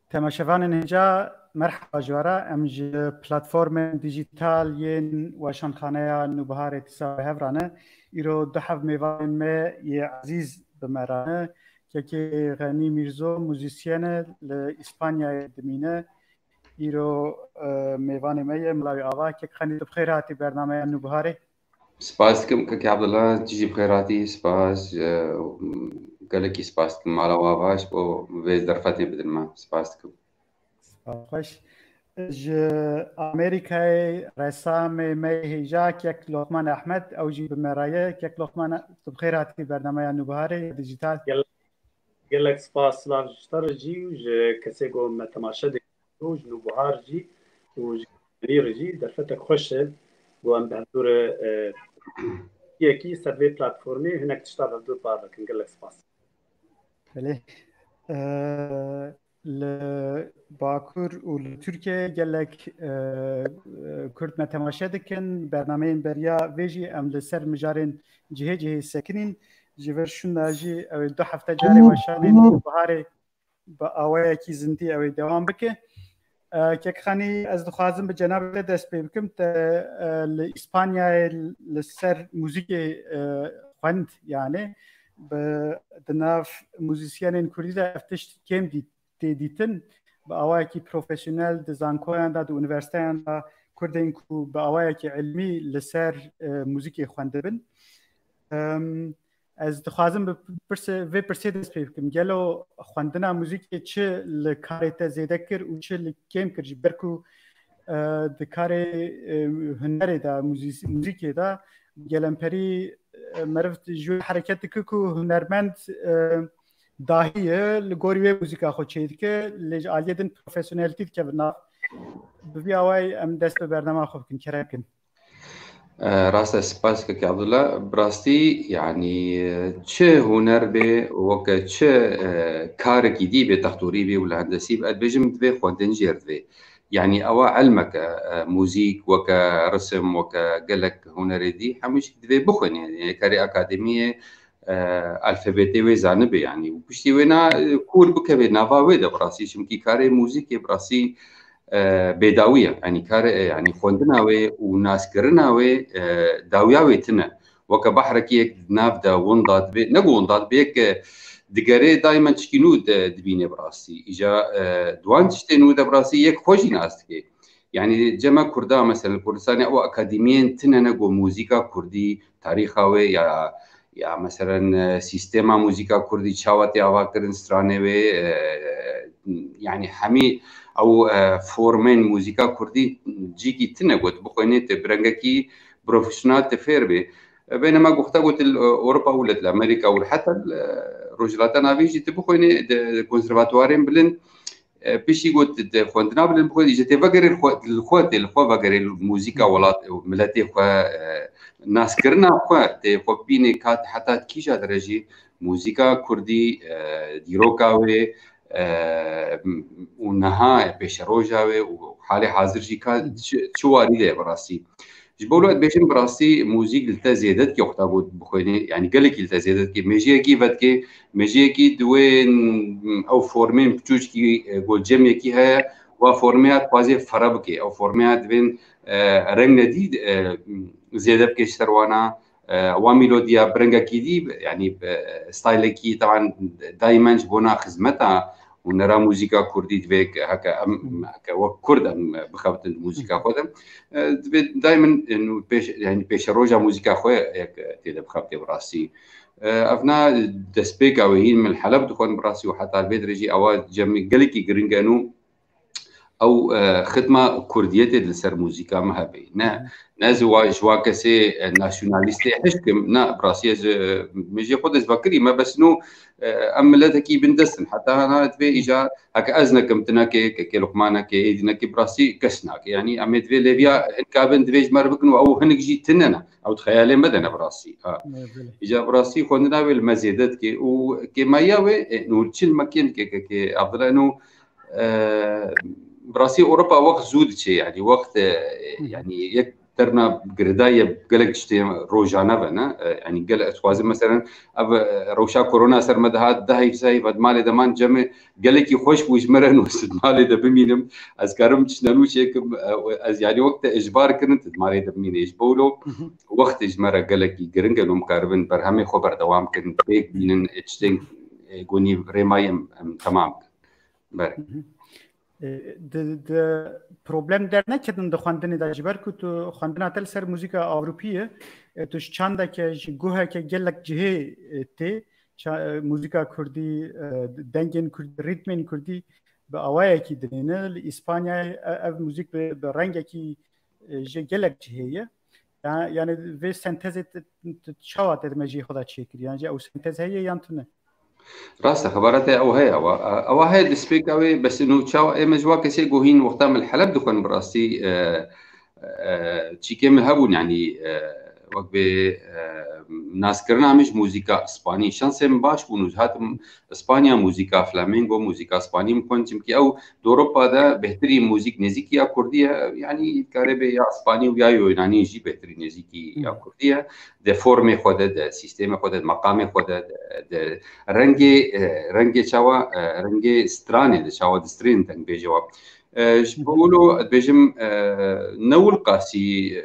تماشاوان اینجا مرحبا جوارا امج پلتفرم دیجیتال ین وشانخانه نوبهار اتصال هفرانه ایرو دو حف میوان ما یه عزیز بمرانه که غنی میرزو موزیسین لإسپانیا دمینه ایرو میوان ما یه ملاوی آوا که خاني بخير هاتي برنامه نوبهاری. سپاسكم كاكي عبد الله تجي بخيراتي سپاس قالك سپاسكم مالا وافاش بو بيز درفتي بدل ما سپاسكم خوش ج امریکای رسام می هیجا یک لقمان احمد او جی بمرايه یک لقمان بخير هاتي برنامه نوبهاری دیجیتال قال لك سباس سلاف جترجي وج كسيغو ما تماشى وج نوبهار جي وج كبير جي درفتك خوش وام بهدور يكي سيرفي بلاتفورمي هناك تشتغل دور بارك قال لك سباس بله لباكور ولتركيا قال لك كرد ما تماشى دكن برنامه بريا فيجي ام لسر مجارين جهه ساكنين جيفر شناجي او دو هفته جاري وشانين بهاري باوي كي زنتي او دوام بك كيك خاني از دخوازم بجناب دست بكم لإسبانيا لسر موسيقى خوند يعني بدناف موزیسین کوردی افتش کم دیدن با آوایی که پروفسیونل دزانکویان دا اونیورسیتیان دا کردین کو با آوایی که علمی لسر موزیکی خوانده بن از دخوازم به پرسیدس پیکم گلو خواندنا موزیکی چه لکارت زیده کر و چه لکم کر برکو دکار هنری دا موزیکی دا گلم پری مرفت جو حرکت کو هنرمند داهیه لگوری موزیکا خود چید که لج آلیدن پروفسیونالیتی که بنا ببی آوای ام دست به برنامه خوب کن کرکن راسته سپاس كاكي عبد الله براستي يعني چه هنر به وك چه كارك دي به تختوري به ولا هندسي بقد بيجم دبي خوندن جير دبي يعني أوا علمك موزيك وكا رسم وكا قالك هنري دي همش دبي بخن يعني كاري أكاديمية الفابيتي وزانبي يعني وبشتي وينا كور بكبي نافا ويدا براسي شمكي كاري موزيكي براسي بداوية يعني كاري يعني خوندنا وي وناس كرنا وي داويا ويتنا وكا بحركي ناف دا وندات بي نقو وندات بيك دقري دائما تشكينو دبيني براسي اجا دوان تشتينو دا براسي يك خوشي ناستكي يعني جمع كردا مثلا الكردستاني او اكاديميين تننقو موزيكا كردي تاريخاوي يا مثلا سيستما موزيكا كردي تشاواتي اواكرن سترانوي يعني حمي او فورمين موزيكا كردي جيكي تنقو بخوينيت برنجكي بروفيشنال تفيربي بينما قلت اوروبا ولت امريكا وحتى روجلاتنا بيجي تبخويني كونسرفاتوارين بلن بيشي قلت خوندنا بلن بخويني جتي فقر الخوات فقر الموسيقى ولات ملاتي خو ناس كرنا خوات خو بيني كات حتى كيجا درجي موسيقى كردي ديروكاوي ونها بيشروجاوي وحالي حاضر جي كات شو اريده براسي جبولو بيشن براسي موزيك التزيدت كي وقتها بخويني يعني قال لك التزيدت كي ميجي كي دوين او فورمين بتوج كي قول جمع كي هي وفورميات بازي فرابكي او فورميات بين رنگ نديد زياده بكشتروانا وميلوديا برنجا كي دي يعني ستايل كي طبعا دائما جبونا خدمتها ونرى موسيقى كردي دبيك هكا وكرد بخوت الموسيقى خودم دائما انه بيش روجا موسيقى خويا هيك تيدا بخوتي براسي افنا دسبيك او هين من الحلب دخون براسي وحتى البيت رجي او جمي قالكي جرينجانو او خدمه كرديتي لسر موسيقى مهبي نازوا جواكسي ناسيوناليستي حشكم نا براسي ميجي خدز بكري ما بس نو املتكي بندسن حتى انا تبي اجا هكا ازنكم تناكي كي لقمانا كي ايدناكي براسي كسناك يعني اميت في ليبيا كابن دبيج مربكن او هنك جي تننا او تخيالي مدنا براسي اجا براسي خوندنا بالمزيدات كي وكي ما ياوي نو تشل مكان كي افضل انه براسي اوروبا وقت زود شيء يعني وقت يعني درنا قرداية قلق تشتي روجانا بنا يعني قلق توازن مثلا أب روشا كورونا سر مدهات دهي بساي بعد مالي دمان جمع قلق يخوش ويجمرن وسد مالي دبمينم از كارم تشنلو شيكم از يعني وقت إجبار كنت مالي دبمين إجبولو وقت إجمرة قلق يقرنقلو مقاربن برهمي خبر دوام كنت بيك بينن اتشتين قوني ريماي تمام بارك د پروبلم در نکردن د خواندن د جبر کو تو خواندن تل سر موزیکا اوروپیه تو چنده که گوه که گلک جهه ته موزیکا کردی دنگن کردی ریتمن کردی به اوای کی دنه اسپانیا اف موزیک به رنگ کی گلک جهه یعنی و سنتز چاوات دمجی خدا چیکری یعنی او سنتز هي یانتونه راسته خبرته او هي دسبيك قوي بس انه تشاو اي مجوا كسي جوهين وقتها من الحلب دخن براسي تشيكي مهبون يعني وقت ناس كرنا مش موسيقى اسباني شانسم باش بونوزهات اسبانيا موسيقى فلامينغو موسيقى اسباني ممكن تمكي او دوروبا ده بهتري موسيقى نزيكي يا كرديه يعني كاربي يا اسباني ويا يوناني جي بهتري نزيكي يا كرديه ده فورمي خود ده سيستم خود مقام خود ده رنگي چاوا رنگي ستراني ده چاوا دسترين تن بيجوا بقولوا بيجم نول قاسي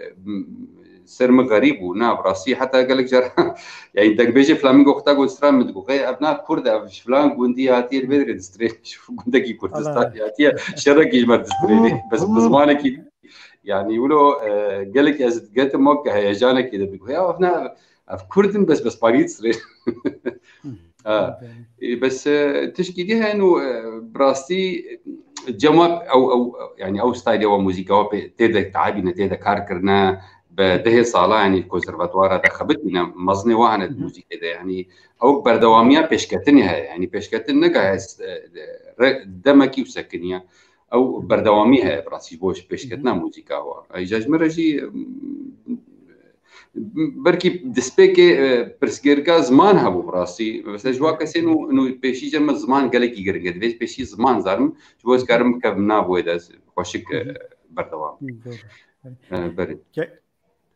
سرم غريب ونا براسي حتى قال لك جرى يعني انت بيجي فلامينغو وقتها قلت سترام مدقو ابناء كرد فلان قندي هاتي البدري دستري شوف قندكي كردستان هاتي شركي جمر دستري بس بزمانك يعني يقولوا قال لك از قلت موقع هيجانك كده بيقول يا ابناء في كردن بس باريد دستري بس تشكيلها انه براستي جماب او يعني او ستايل او موسيقى او تيدا تعبنا تيدا كاركرنا بده صاله يعني كونسرفاتوار هذا خبتنا مزني واحد موسيقى ده يعني او بردواميه بيشكتنها يعني بيشكتنا دمكي وسكنيه او بردواميها براسي بوش بيشكتنا موسيقى هو ايجاج مرجي بركي دسبيكي برسكيركا زمان هبو براسي بس جوا كسينو انه بيشي جم زمان قالك يقرقد بيش بيشي زمان زارم جوز كارم كبنا بويداز خوشك بردوام بري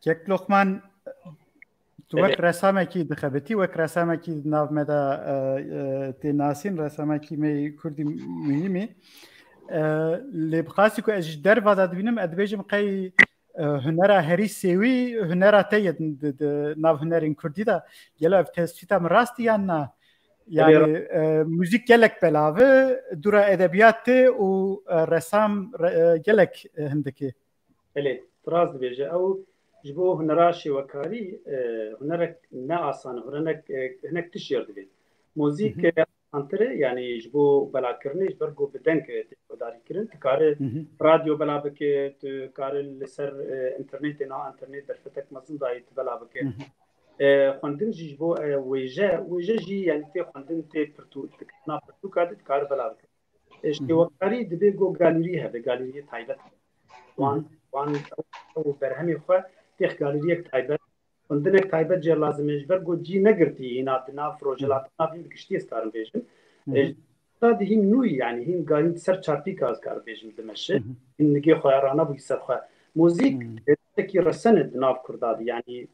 یک لقمان تو وقت رسامه کی دخبتی وقت رسامه کی ناو مدا تناسین رسامه کی می کردی مهمه لبخاسی که اج در واداد بینم ادبیجم قی هنرا هری سوی هنرا تید ناو هنرین کردی دا گلا تسفیتم راستی یا نه يعني موزيك جلك بلاوه دورا ادبيات و رسام جلك هندكي الي تراز بيجي او جبو هنراشي وكاري هنرك ناعصان هناك تشير دبي موزيك انتري يعني جبو بلا كرنيش برغو بدنك تقدري كرن تكار راديو بلا بك تكار لسر انترنت نا انترنت درفتك مزن دايت بلا بك خواندن جبو ويجا جي يعني تي خواندن تي برتو تكنا برتو كاد تكار بلا بك اشتي وكاري دبي جو غاليري هذا غاليري تايبت وان او برهمي خو تخ غاليري تايبت خواندن تايبت جي لازم يجبر جو جي نغرتي هنا بنا فروجلات نافين بكشتي ستارن بيجن هذه هي نوي يعني هي غارين سر چاربي كاز كار بيجن دمشي انكي خيرانا بو يسخ موزيك تكي رسنت ناف كرداد يعني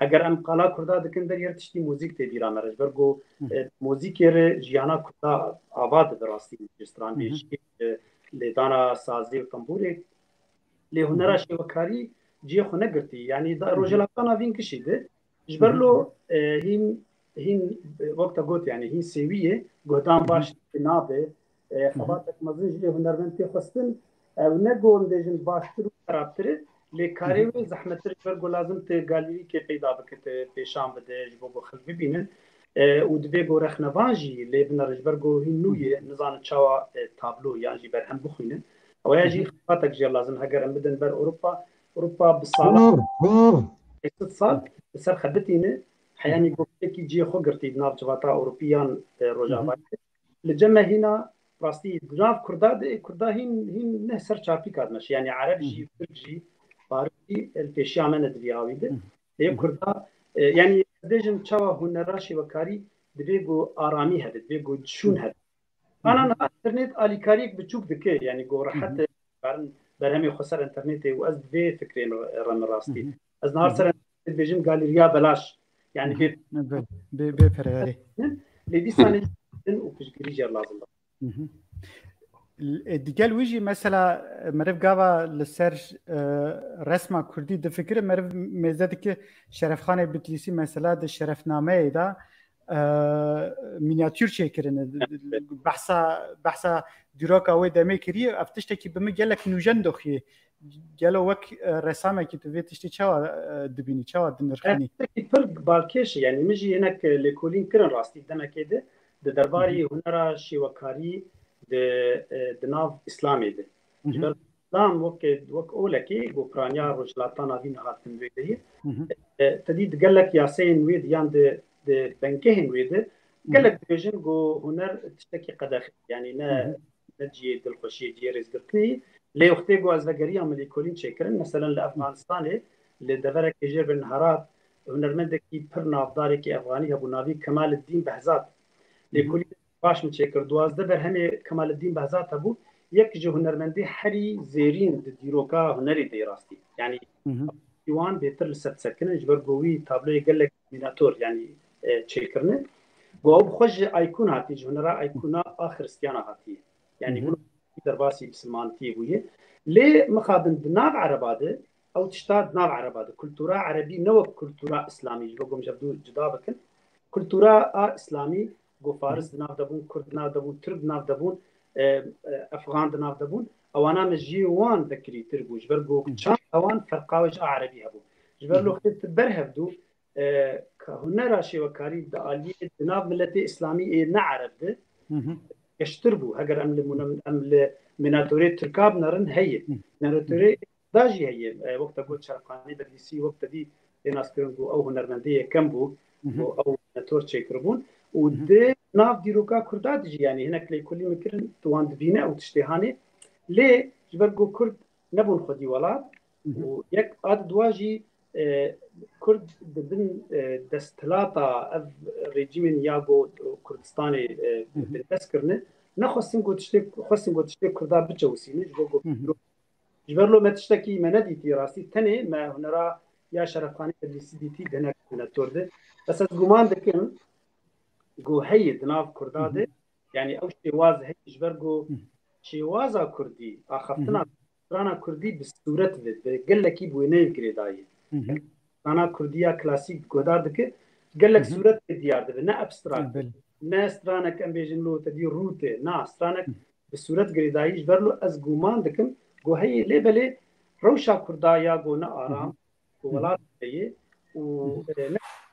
اگر ام قالا کردا دکن در یرتشتی موزیک تی دیرا مرج برگو موزیک ر جیانا کردا آباد دراستی جستران بیش لدانا سازی و تنبوری لی هنرا شوکاری جی خو نگرتی یعنی دا روجلاکانا وین کشیده جبرلو هین وقت گوت یعنی هین سویه گودان باش نابه خباتک مزن جی هنرمنتی خستن او نگون دیجن باشتر و خرابتر لكاري زحمه تربر لازم تغاليري كي پیدا بكت پیشان بده جبو خل ببينن ودبي جو رخنوانجي اللي بنرجبرغو هنويه نظام تشاوا تابلو يعني برهم بخينن او يجي خاطك جي لازم هاجر بدن بر اوروبا بالصاله اتصال بسر خدتينه حياني قلت جي خو قرتي بناف جواتا اوروبيان روجابا لجمه هنا راستي بناف كردا هين نهسر شابي كادمش يعني عربي جي فارسي الفيشيامن الدياويد هي كردا يعني ديجن تشوا هنراشي وكاري دبيغو ارامي هذا دبيغو شون هذا انا انترنت الي كاريك بتشوف دكي يعني جو راحت قارن برهمي خسر انترنت واز في فكرين رم راستي از نهار سر بيجم جاليريا بلاش يعني بي فراري لدي سنه وبشجري جر لازم دیگل ویجی مثلا مرف گاوا لسر رسم کردی د فکر مرف مزد که شرفخانه بتلیسی مثلا د شرفنامه دا مینیاتور چیکرنه بحثا دیروکا و دمی کری افتشت کی بم گلک نوجن دخی گلو وک رسامه کی تو ویتشتی چا دبینی چا دنرخنی فرق بالکش يعني مجي هناك لكولين كرن راستي دنا كده د درباري هنرا شيوكاري د ناف اسلامي ده جبر اسلام وك اولكي جو برانيا روجلاتانا دين هاتن ويدي تديد قال لك ياسين ويد يان د بنكهن ويد قال لك بيجن جو هنر تشتكي قداخ يعني نجي دلخوشي جيرز قلتني لي وقتي جو ازغريا ملي كولين شكرن مثلا لافغانستان اللي دفرك يجيب النهارات هنرمندك برنا افضاري كي افغاني ابو نافي كمال الدين بهزاد لكل باش متشكر دوازده برهمي كمال الدين بهزاد ابو يك جو هنرمندي حري زيرين ديروكا هنري دي راستي يعني ديوان بيتر لسات سكن جبر قوي تابلو يقول لك ميناتور يعني تشكرنا جو بخج ايكون هاتي جو هنرا ايكونا اخر استيانا هاتي يعني يقولوا درباسي بسلمانتي بويه ليه مخادن بناب عرباده او تشتاد ناب عرباده كلتورا عربي نو كلتورا اسلامي بقوم جبدو جدا بكن كلتورا اسلامي جو فارس ناف دبون كرد ناف دبون ترك ناف دبون افغان ناف دبون او انا مجيوان ذكري تربو جبرجو شان اوان فرقاوج عربي ابو جبرلو خدت برهبدو هنا راشي وكاري داليه ناف ملتي اسلامي نعرب ده يشتربو هجر امل مناتوري تركاب نرن هي مناتوري داجي هي وقت قلت شرقاني بديسي وقت دي ناس كرنجو او هنرمنديه كمبو او ناتور يقربون ود ناف ديروكا كردات جي يعني هناك لي كل مكرن توان دبينا او تشتهاني ليه جبرجو كرد نبون خدي ولاد ويك اد دواجي كرد دبن دستلاطا ريجيمين ياغو كردستاني بالتسكرنه نخصن قلت تشتي كردا بتشوسينه جبرلو ما تشتكي ما نديتي راسي تاني ما هنرا يا شرفخاني اللي سيديتي هناك من التورده بس الجمان دكن جو هيد ناف كرداده يعني او شيواز هي جبرجو شيوازا كردي اخفتنا رانا كردي بالصورت قال لك بوينه كريداي انا كرديه كلاسيك كودادك قال لك صورت ديار ده نا ابستراكت ناس رانا كان بيجنلو تدي روته ناس رانا بالصورت كريداي جبرلو از جمان دكن جو هي ليبلي روشا كردايا جو نا ارام ولا هي و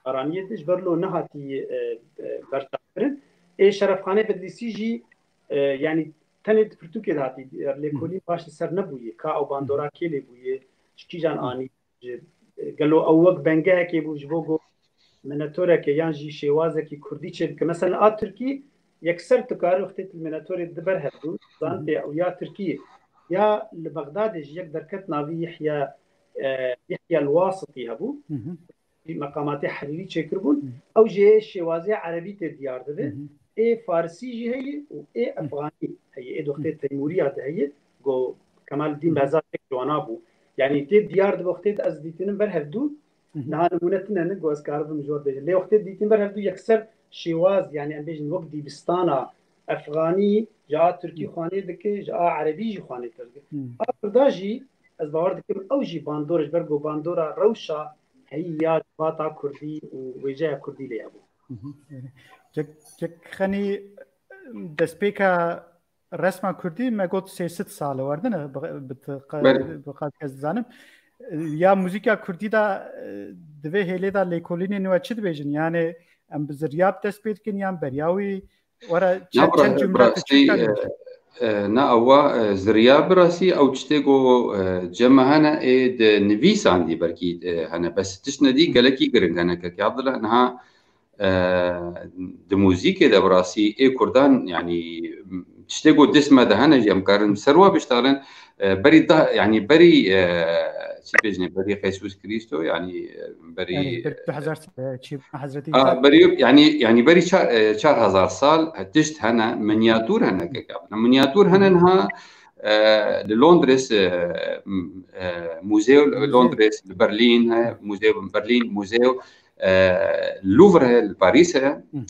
ارانيه جبرلو نهاتي برتاكرن اي شرفخانه بدليسي جي يعني تنت فرتوكي هاتي لكولي باش سر نبويه كا او باندورا كيلي بويه شكيجان اني قالوا اوق بنجا كي بوجبوغو مناتورا كي يانجي شيوازا كي كردي تشب مثلا تركي يكسر تكار وقت المناتوري دبر هدو زانتي او يا تركي يا لبغداد يقدر كت نافي يحيى الواسطي هبو في مقامات حريري تشكربون او جي شوازي عربي تديار ده اي فارسي جي هي و اي افغاني هي اي وقت تيموريه هي جو كمال الدين بهزاد جوانابو يعني تي ديار ده وقت از ديتن برهدو نهار مونتنا نجو اسكارب مجور ده لي وقت ديتن برهدو يكسر شواز يعني ام بيجن وقت دي بستانا افغاني جاء تركي خواني دكي جاء عربي جي خواني تركي ارداجي از باور دكي او جي باندورج برغو باندورا روشا هي باتا كردي ووجه كردي لي ابو جك خني دسبيكا رسمه كردي ما قلت 6 سال وردنا بقى زانم يا موسيقى كردي دا دبي هيلي دا ليكوليني نو تشد بيجن يعني ام بزرياب دسبيكن يام برياوي ورا تشد جمله نا أوا زريا براسي أو تشتغو جمع هنا إد نفيس عندي بركيد هنا بس تشندي قالكي قرن هنا كي عبد الله إنها دموزيك ده براسي إيه كردان يعني تشتغو دسمة ده هنا جم كارن سروا بيشتغلن بري يعني بري سيبجني بري خيسوس كريستو يعني بري بري يعني بري 4000 سال تشت هنا منياتور هنا كقبل منياتور هنا انها للندرس موزيو لندرس لبرلين موزيو برلين موزيو لوفر باريس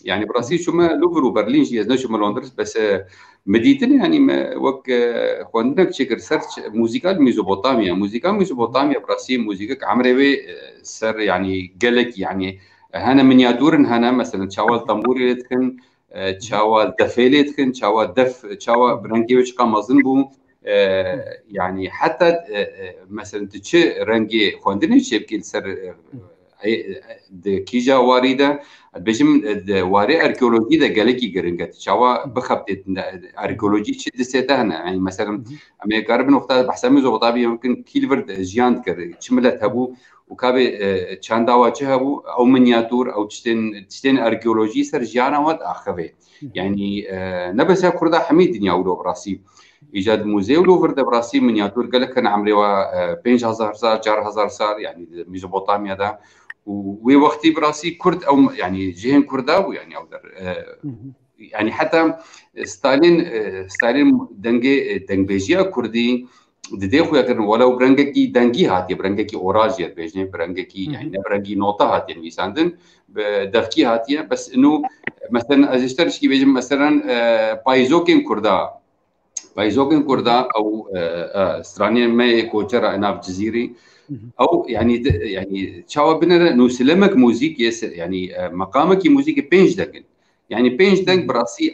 يعني براسي شو ما لوفر وبرلين جي شو ما لندرس بس مديتني يعني وك خوندك شكر سيرش موسيقى ميزوبوطاميا براسي موسيقى عمري سر يعني قالك يعني هنا منياتور هنا مثلا تشاول طنبوري لتكن تشاول دفيلي تكن تشاول دف تشاول برانجيوش قامزن بو يعني حتى مثلا تشي رانجي خوندني شبكي سر كيجا وارده بجم واري اركيولوجي ده قالكي جرينجات شوا بخبت اركيولوجي شد سيتهنا يعني مثلا امريكا ربنا وقتها بحسامي زوطابي يمكن كيلفرد جيان كر شملت هبو وكابي تشانداوا تشهبو او منياتور او تشتين اركيولوجي سر جيانا وات اخوي يعني نبس كردا حميد دنيا ولو براسي ايجاد موزيو لوفر ده براسي منياتور قالك كان عمري 5000 سال 4000 سال يعني ميزوبوطاميا ده ووقتي براسي كرد او يعني جهن كرداوي يعني او يعني حتى ستالين دنجبيجيا كردي ددي خويا كان ولو برنجكي دنجي هاتي برنجكي اوراجيا بيجني برنجكي يعني برنجي نوطه هاتي يعني ساندن بدفكي هاتي بس انه مثلا ازشترشكي بيجي مثلا بايزوكين كردا او استرانيا ما كوتشرا انا في جزيري او يعني تشاو بنا انه سلمك موزيك يعني مقامك موزيك بينج دكن يعني بينج دك براسي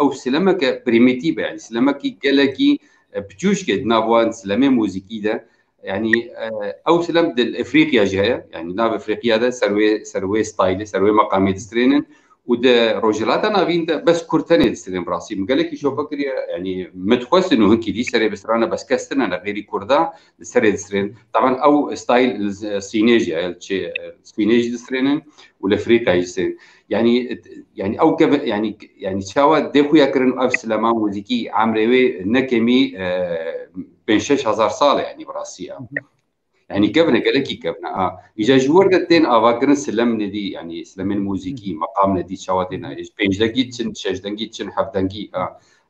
او سلمك بريميتيف يعني سلمك قالكي بتوش كد نافوان سلمه موزيكي ده يعني او سلم دل افريقيا جايه يعني ناف افريقيا ده سروي ستايل سروي مقامي دسترينن وده روجلات انا بين ده بس كرتني دسترين براسي قال لك يشوف فكر يعني متخصص انه هنكي دي سري بس انا بس كستن انا غيري كردا سري دسترين طبعا او ستايل السينيجيا السينيجي دسترين والافريقيا يصير يعني او يعني شاوا دخو يكرن اف سلام موزيكي عمري نكمي بين 6000 سال يعني براسي يعني كبنا قالكي كبنا اجا جور دتين افاكرن سلم ندي يعني سلمين موزيكي مقام ندي شواتنا ايش بينجدكي تشن شجدنكي تشن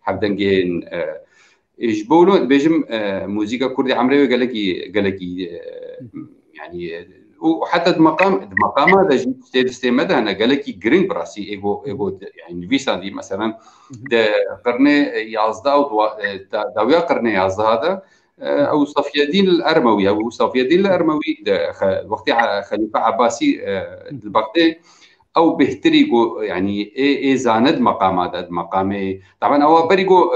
حفدنجي ايش بولو بيجم موزيكا كردي عمري قالكي يعني وحتى المقام هذا جيت استمد انا قالكي جرين براسي ايجو يعني فيسا دي مثلا ده قرن يازدا او داويا قرن يازدا هذا او صفي الدين الارموي وقت خليفه عباسي البغدادي او بهتريجو يعني اي زاند مقامات مقامي طبعا او بريجو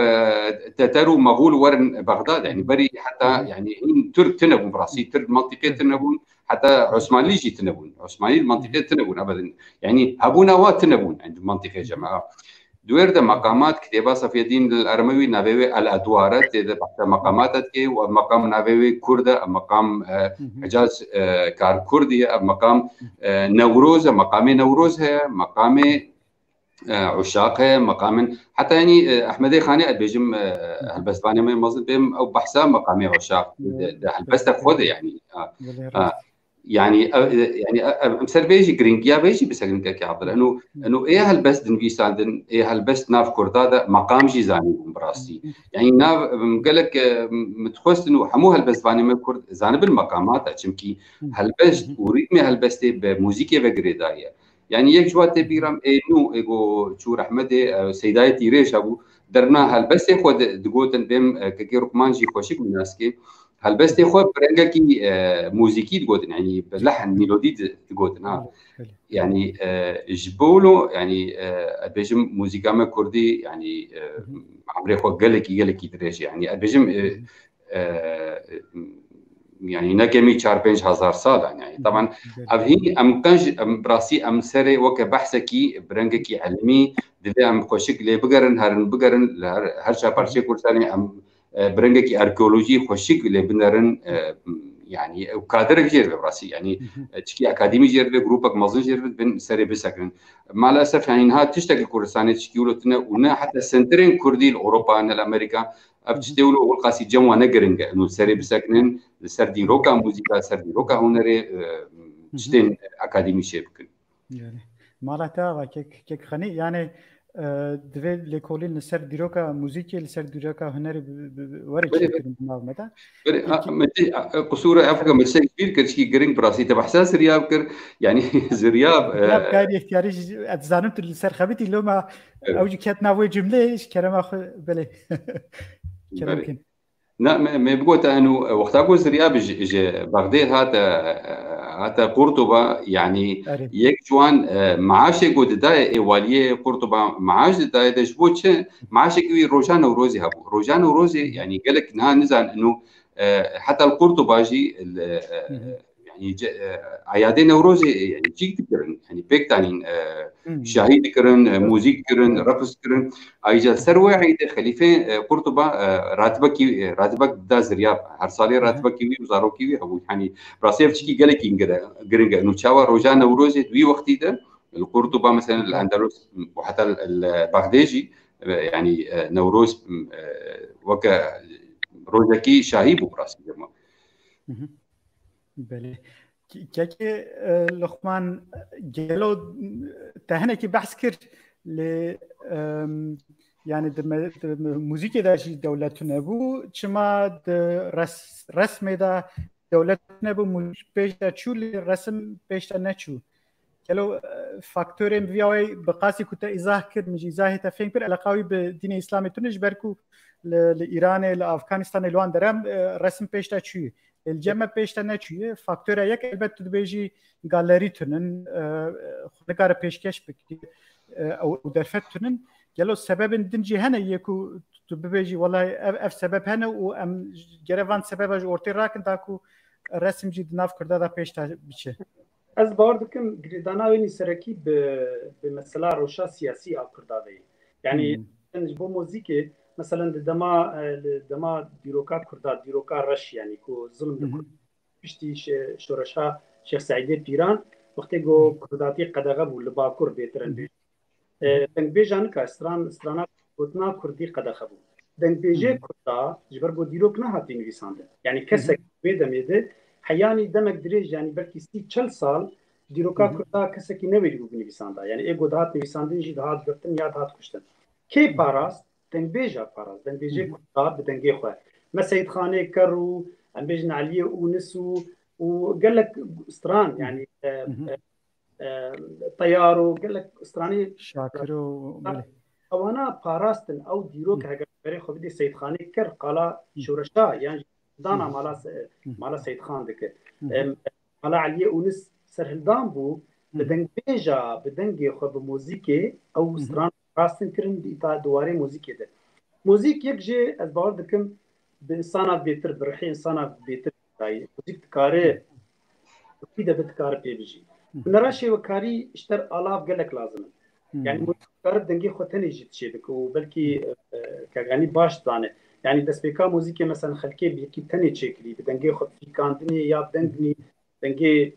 تترو مغول ورن بغداد يعني بري حتى يعني ترك تنبون براسي ترك منطقه تنبون حتى عثماني يجي تنبون عثماني المنطقه تنبون ابدا يعني هبونا وتنبون عند المنطقه جماعه دوير مقامات كتابة صفي الدين الأرموي نابوي الأدوارات بحث مقاماتك ومقام نابوي كردة مقام حجاز كار كردي مقام نوروز مقام نوروز هي مقام عشاق هي مقام حتى يعني أحمدي خاني بيجم هالبستاني ما مصر بهم أو بحثا مقام عشاق هالبست خود يعني مثل بيجي جرينجيا بيجي بس جرينجيا عبد انه ايه هالبس دنبي ساندن ايه هالبس ناف كردادا مقام جي زاني براسي يعني ناف قال لك متخصص انه حمو هالبس فاني من كرد زانب المقامات تشمكي هالبس وريتمي هالبس بموسيقى وغريدايه يعني يك جوات بيرام انه ايجو تشور احمد سيداي تيريش ابو درنا هالبس خود دغوتن بهم كي ركمانجي خوشك مناسكي هالبس تاخذ برنجكي موسيقي تقولن يعني بلحن ميلودي تقولن يعني جبولو يعني بيجم موسيقى ما كردي يعني عمري خو قالك دريش يعني بيجم يعني نكمي 4-5000 سال يعني طبعا ابهي ام كنج براسي ام سري وك بحثكي برنجكي علمي دلي ام خوشك لي بقرن هر شا برشي كل ثاني ام برنجكي اركيولوجي خوشك اللي بنرن يعني وكادر جير براسي يعني تشكي اكاديمي جير جروبك مازن جير بن سري بسكن مع الاسف يعني انها تشتغل كورسانه تشكيولتنا ونا حتى سنترين كردي اوروبا ان الامريكا ابتشتولو والقاسي جموا نقرنج انه سري بسكنن سردي روكا موزيكا سردي روكا هنري تشتين اكاديمي شيبكن يعني مالتا كيك خني يعني دوی لکولین لسر دیروکا موزیکی لسر دیروکا هنری وری چی کردن ناو مده متى قصوره افريقيا مسك كبير كرشي جرين براسي تبع حساس رياب كر يعني زرياب كان اختياري اتزانمت لسر خبيتي لو ما اوجي كانت ناوي جمله ايش كلام اخ بلي كلام نعم ما بقول انه وقت اقول زرياب بغداد هذا قرطبه يعني يك جوان معاش يقول دا واليه قرطبه معاش دا دجبوتش معاش يقول روجان وروزي هبو روجان وروزي يعني قال لك نزل انه حتى القرطبه جي يعني عيادين نوروزي يعني جيك تكرن يعني بيك تاني شاهد كرن موزيك كرن رقص كرن ايجا سروي عيد خليفه قرطبه راتبك دا زرياب هرصالي راتبك كيوي وزارو كيوي هو يعني براسيف شكي قال لك انغرا انه تشاوا روجان نوروزي دوي وقتي ده القرطبه مثلا الاندلس وحتى البغدادي يعني نوروز وكا روزكي شاهيب براسي جماعه بله که لقمان جلو تهنه کی بحث کرد ل يعني موزیک داشی دولت نبود چما رسم دا دولت نبود پیش دا چول رسم پیش دا نچو جلو فاکتورم بیای بقاسی کتا ازاه کرد مجی ازاه تفهم کرد علاقاوی به دین اسلامی تونش برکو لإيران لأفغانستان لوان درم رسم پیش دا چوی الجمع پیشتا نچویه فاکتور یک البته دبیجی گالری تونن خودکار پیشکش بکی او درفت تونن جلو سبب دنجی هنه یکو تو ببیجی والله اف سبب هنه و ام گروان سببش اورتی راکن داکو رسم جی ناف کرده دا پیشتا بچه از باور دکم گریدانا وینی سرکی به مسئله روشا سیاسی آکرده وی یعنی بو موزیک مثلا دما دیروکا کردا دیروکا رش یعنی کو ظلم دکو پشتی شورشا شیخ سعیدی پیران وقتی گو کرداتی قدغه بو لباکور بیترن بیش دنگ بیجان که استرانا گوتنا کردی قدغه بو دنگ بیجه کردا جبر بو دیروک نه هاتی نویسانده یعنی کسک بیدمیده حیانی دمک دریج یعنی بلکی 30-40 سال دیروکا کردا کسکی نویدی بو نویسانده یعنی ایگو دهات نویساندن جی دهات گرتن یا دهات کشتن کی پاراست دنگ بیجا پاراست دنگ بیجه کردا بدنگی خواه ما سید خانه کرو ام بیجن علیه اونسو وقال لك استران يعني طيارو قال لك استراني شاكرو او انا باراستن او ديروك هاجر بري خو بدي سيد خاني كر قال شورشا يعني دانا مالا سيد خان دك قال علي ونس سرهلدان بو بدنجي خو بموزيكي او استران باراستن كرن دي دواري موزيكي ده موزيك يكجي از باور دكم بانسانا بيتر برحي انسانا بيتر موزيك تكاري وكيدا بتكار بيجي نراشي وكاري اشتر الاف قالك لازم يعني موسيقار دنگي خوتني جيت شيدك وبلكي كغاني باش دانه يعني دسبيكا موزيكي مثلا خلكي بيكي تني تشيكلي بدنگي خو في كاندني يا بدنگني دنگي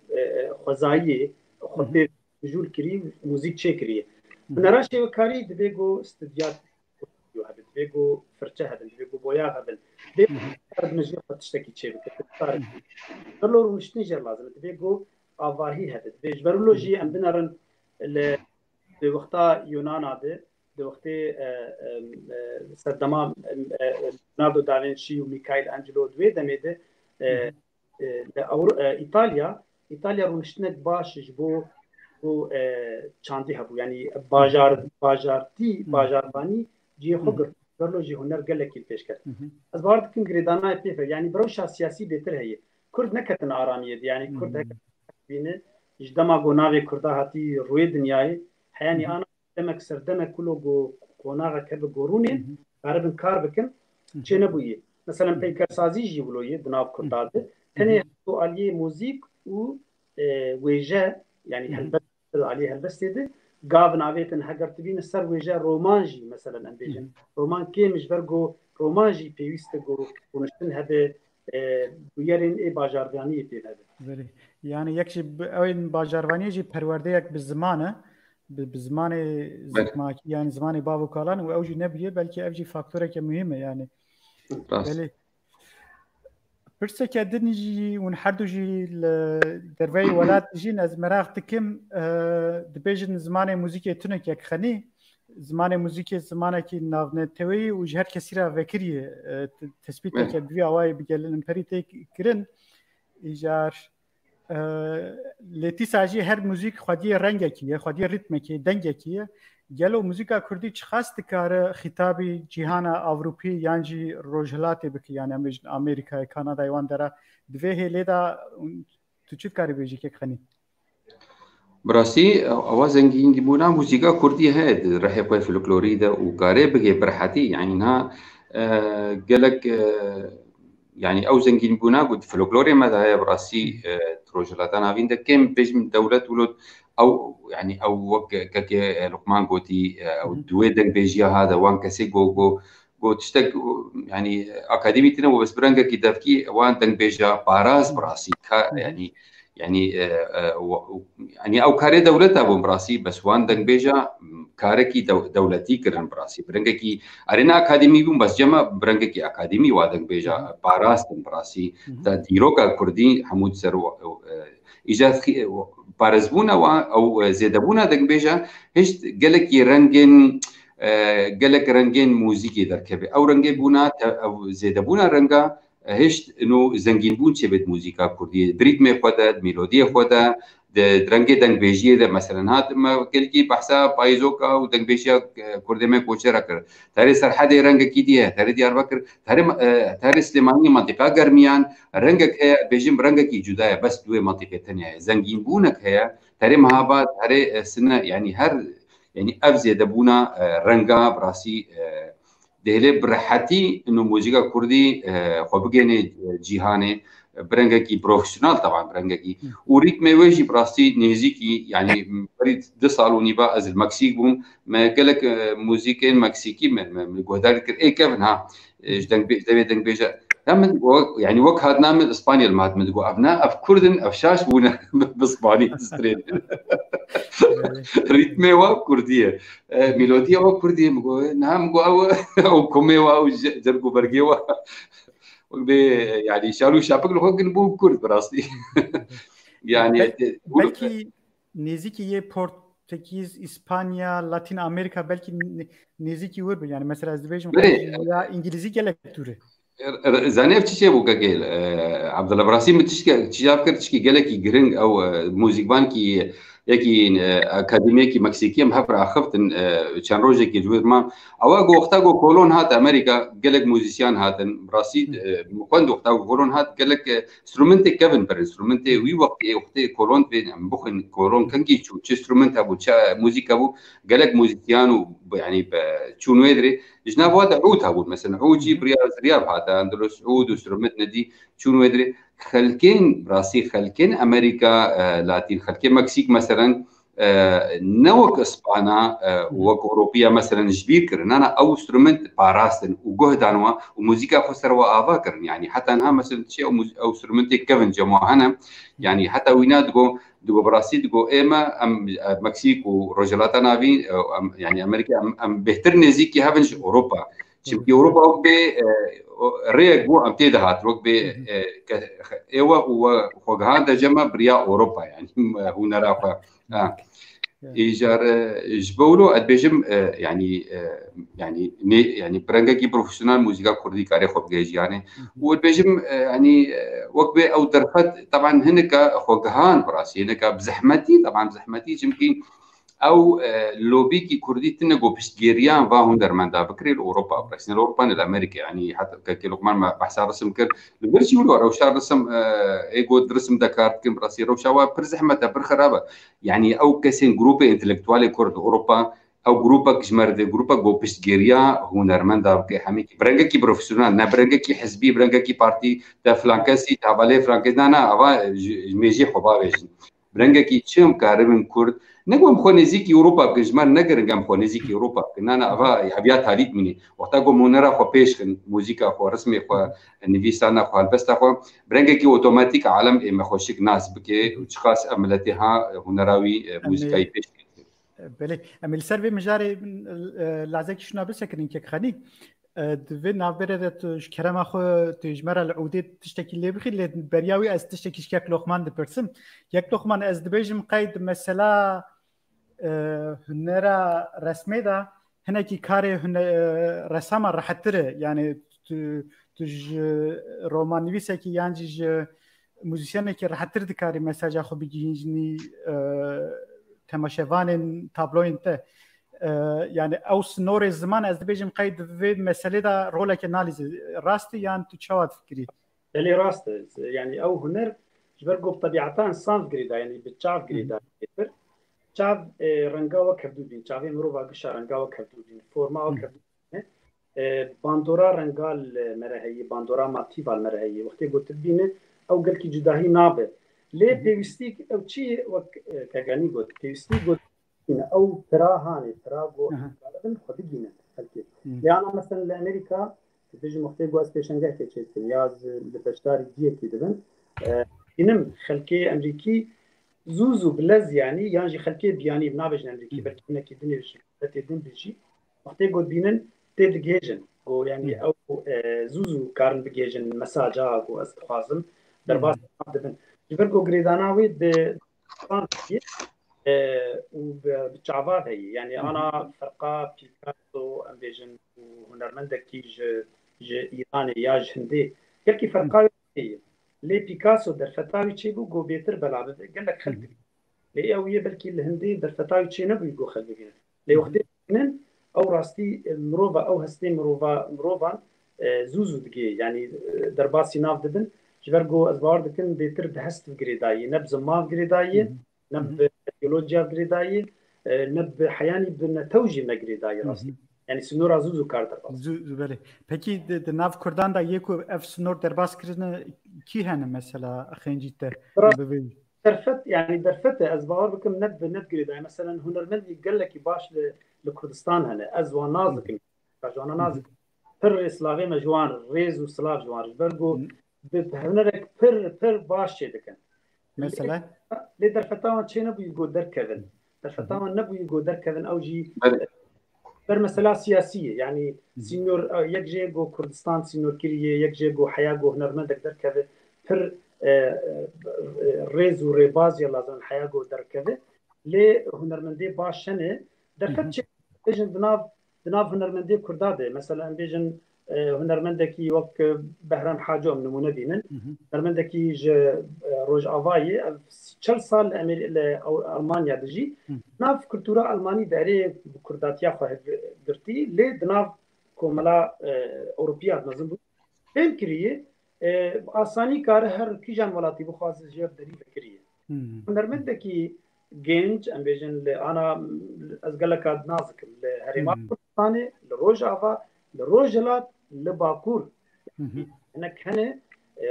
خزايي خوتي جول كري موزيك تشيكري نراشي وكاري دبيغو استديات يو هذا دبيغو فرچه هذا دبيغو بويا هذا نجي تشتكي تشي بتختار لو مش نجر لازم تبيجو آواهی هست. بیش برولوژی ام بنارن ل وقتا یونان عده د وقتی صدام ليوناردو داوینچی و میکائیل انجلو دوی دمیده ایتالیا رونشتنک باش جبو چاندی هبو یعنی باجاربانی جی خوگر برولوژی هنر گلکی پیش کرد. از بارد کن گریدانای پیفر یعنی بروش سیاسی بهتر هیه. کرد نکتن آرامیه یعنی کرد بینه جدما گوناوی کرده هاتی روی دنیای حیانی آن دمک سردمک کلو گوناغ کرد گورونین عربن کار بکن چه نبویه مثلا پیکر سازی جی بلویه دناب کرده تنه تو علیه موزیک و ویجه یعنی هلبست علیه هلبست ده گاو ناویتن هگرت بین سر ویجه رومانجی مثلا انبیجن رومان کیمش برگو رومانجی پیوست گورو ونشتن هده بویرین ای باجاردانی پی هده يعني يكشف اوين باجارواني جي پرورده يك بالزمانه بالزمان زمان يعني زمان بابو كالان واوجي نبيه بلكي اوجي فاكتوره كمهمه يعني بلي برسه كدنجي ونحدو جي دربي ولات جين از مراغ تكم دبيجن زمان موسيقى تونك يك خني زمان موزیک زمانه که ناونتوی و جهر کسی را وکری تثبیت که دوی آوای بگلن پریت کرن ایجار لتی ساجی هر موزیک خودی رنگه کیه خودی ریتم کی دنگه کیه گلو موزیکا کردی چه خاص کار خطابی جهان اروپی یانجی روجلات بکی یعنی امریکا کانادا ایوان داره دوی هلیدا تو چی کاری بیجی که خنی براسي اوازنجين جيبونا موسيقى كردية هاد راح في الفلكلوريدا وكاري بقي برحتي يعني انها قالك يعني او زنجين بونا قد فلكلوري ماذا هي براسي تروجلات انا فين كم بيج من دولة ولد او يعني او كك لقمان قوتي او دويدن بيجيا هذا وان كسي جو تشتك يعني اكاديميتنا وبس برانجا كي دافكي وان دن بيجا باراز براسي يعني او كاري دولتها بون براسي بس وان دنگ بيجا كاركي دولتي كرن براسي برنگكي ارينا اكاديمي بون بس جما برنگكي اكاديمي وادنگ بيجا باراستن براسي تا ديروكا كردي حمود سرو ايجاد بارزبونا او زيدبونا دنگ بيجا هيش قالك يرنگن قالك رنگين موزيكي دركبه او رنگي بونا او زيدبونا رنگا هشت انه زنگین بون چه بد موزیکا کردی ریتم خود ملودی خود درنگ دنگ بیجی ده مثلا هات ما کلکی بحثا پایزوکا و دنگ بیجی کردی ما کوچه را کرد تاری سرحد رنگ کی دیه تاری دیاربکر تاری سلیمانی منطقه گرمیان رنگ که بیجیم رنگ کی جداه بس دو منطقه تنیه زنگین بونک هيا تاری مهابات تاری سنه يعني هر يعني افزي دبونا رنگا براسي دهلي برحتي انه موسيقى كردي خو بگيني جيهاني برنگكي بروفيشنال طبعا برنگكي وريت ما ويجي براستي نيزيكي يعني بريد 2 سال ونيبا از المكسيك بوم ما قالك موسيقى مكسيكي من جودار اي كيفن ها دنگ بيجا يعني وك هاد نعمل اسبانيا المات من تقول ابناء اف كردن اف شاش بونا باسباني ستريت ريتمي وا كرديه ميلوديه وا كرديه مقول نعم او كوميوا او جربو برجيوا يعني شالوا شابك لو كان بو كرد براسي يعني بلكي نزيكي portekiz İspanya Latin Amerika belki niziki var yani mesela Azerbaycan ya İngilizce gelektürü زانيف تشي بو كاكيل عبد الله براسي متشكي تشاف كرتشكي قالكي جرينج او موزيك بانكي يكي اكاديميكي مكسيكيه محفر اخفتن كان روجي كي جوير ما اواغو وقتاغو كولون هات امريكا قالك موزيسيان هاتن براسي كوند وقتاغو كولون هات قالك انسترومنت كيفن بر انسترومنت وي وقت كولون بين بوخن كولون كانكي تشو انسترومنت ابو موزيكا ابو قالك موزيسيان يعني تشونو يدري جناب هذا عود هابون مثلا عود جيب رياض هذا اندلس عود وسترومتنا دي شنو يدري خلكين براسي خلكين امريكا لاتين خلكين مكسيك مثلا نوك اسبانا وك اوروبيا مثلا جبير كرن انا او انسترومنت باراستن وجهدانوا وموسيقى خسر وافاكر يعني حتى انها مثلا شيء او انسترومنت كيفن جماعنا يعني حتى وينات دو براسي دو ايما ام مكسيك ورجلات نافين يعني امريكا ام بهتر نزيكي هافنج اوروبا شمكي اوروبا وك بي ريق بو ام تيدهات وك بي ايوا وخوغان جمع بريا اوروبا يعني هنا رافا ايجار جبولو ادبيجم يعني برنگكي بروفيشنال موسيقى كردي كاري خوب جيج يعني والبيجم يعني وك بي او درفت طبعا هناك خوغان براسي هناك بزحمتي طبعا بزحمتي يمكن او لوبيكي كردي تنقو بشتجيريان فاهم درماندا بكري الاوروبا بس الاوروبا الامريكا يعني حتى كلوكمان ما بحث رسم كر الورشي ولو روشا رسم ايجو درسم دكارت كم براسي روشا برزحمه برخرابه يعني او كسين جروب انتلكتوالي كرد اوروبا او جروبك جمرد جروبك جو بشتجيريا هنرماندا بكي حميكي برنگكي بروفيسيونال نا برنگكي حزبي برنگكي بارتي تا فلانكاسي تا بالي فرانكدانا افا ميجي حبابج برنگكي تشم كارم كرد نقوم خونيزيكي اوروبا بجمال نقرنقام خونيزيكي اوروبا كنا افا ابيات هاليت مني وقتاغو مونرا خو بيش موزيكا خو رسمي خو نيفيسانا خو البستا خو برنگكي اوتوماتيك عالم اما خوشك ناس بكي وشخاص املتها هنراوي موزيكا بيش بله امل سر به مجاری لحظه که شنا بسکرین که خانی دوی نابرد کرم خو تجمر العودة تشتكي اللي بخير لبرياوي از تشتكي شكل لقمان دبرسم یک لقمان از دبيجم قيد مثلا هنرا رسمي دا هناكي كاري رسامة راحتره يعني تج رومان نویسکی یعنی موزیسیانی که راحتر دکاری مساج خو بگیجنی تماشاوان تابلوین ته يعني او سنور الزمان از بيجم قيد في مساله دا رولك اناليز راستي يعني تشوات فكري اللي راست يعني او هنر جبرقو بطبيعتان صانف قريدا يعني بتشاف قريدا تشاف رنگاوا كردودين تشافي مروبا قشا رنگاوا كردودين فورما كردودين باندورا رنگال مرهي باندورا ماتيفال مرهي وقتي قلت بينه او قال كي جداهي نابه ليه بيستيك او شيء كغاني قلت بيستيك قلت او تراهاني تراغو غالبا خدينا فلكي يعني مثلا لامريكا بيجي مختي جواز بيشنجه كي ياز لبشتاري دي كي دبن ينم خلكي امريكي زوزو بلز يعني يانجي خلكي بياني بنابج امريكي بلكي انك الدنيا تدين بيجي مختي قلت بينن تدجيجن او يعني او زوزو كارن بجيجن مساجا او استخازم درباس دبن جبرجو غريداناوي ب وبالشعبات هي يعني انا فرقه بيكاسو امبيجن وهنرمندك كي ايراني يا هندي كلكي فرقه هي لي بيكاسو در فتاوي تشيبو جو بيتر بلعب قال لك خلق لي او بلكي الهندي در فتاوي تشي نبي جو خلق لي وقت او راستي مروفا او هستي مروفا زوزو دقي يعني درباسي ناف دبن جبرجو ازبار دكن بيتر بهست غريداي نبز ما غريداي نب بيولوجيا غريداي نب حياني بن توجي مغريداي راستي يعني سنور زوزو كارتر زوزو بله peki de nav Kurdan da yeko ev snor derbas kirine ki hene mesela خنجيته درفت يعني درفت ازبار بكم نب غريداي مثلا هنرمندي قال لك باش لكردستان هنا ازوا نازك جوانا نازك بر اسلافي مجوان ريز وسلاف جوان برغو بهنرك بر باش دكن مثلا لي درفتاون تشي نبو يقو دركذن درفتاون نبو يقو دركذن او جي بر مسألة سياسية يعني سينور يك جيغو كردستان سينور كيريه يك جيغو حياغو هنرمندك دركذن بر ريز وريباز يلا زن حياغو دركذن لي هنرمندي باشنه درفت بيجن بناف هنرمندي كرداده مثلا بيجن هنرمندكي وقت بهرام حاجه من نمونه هنرمندكي روج افاي 4 سال او المانيا دجي ناف كولتورا الماني داري بكرداتيا خو درتي لي دناف كوملا اوروبيا نظم فكريه اساني كار هر كيجان ولاتي بخواز جيب دري فكريه هنرمندكي جينج امبيجن انا ازقلك نازك الهريمات الثاني لروج افا لروجلات لباكور انك هنا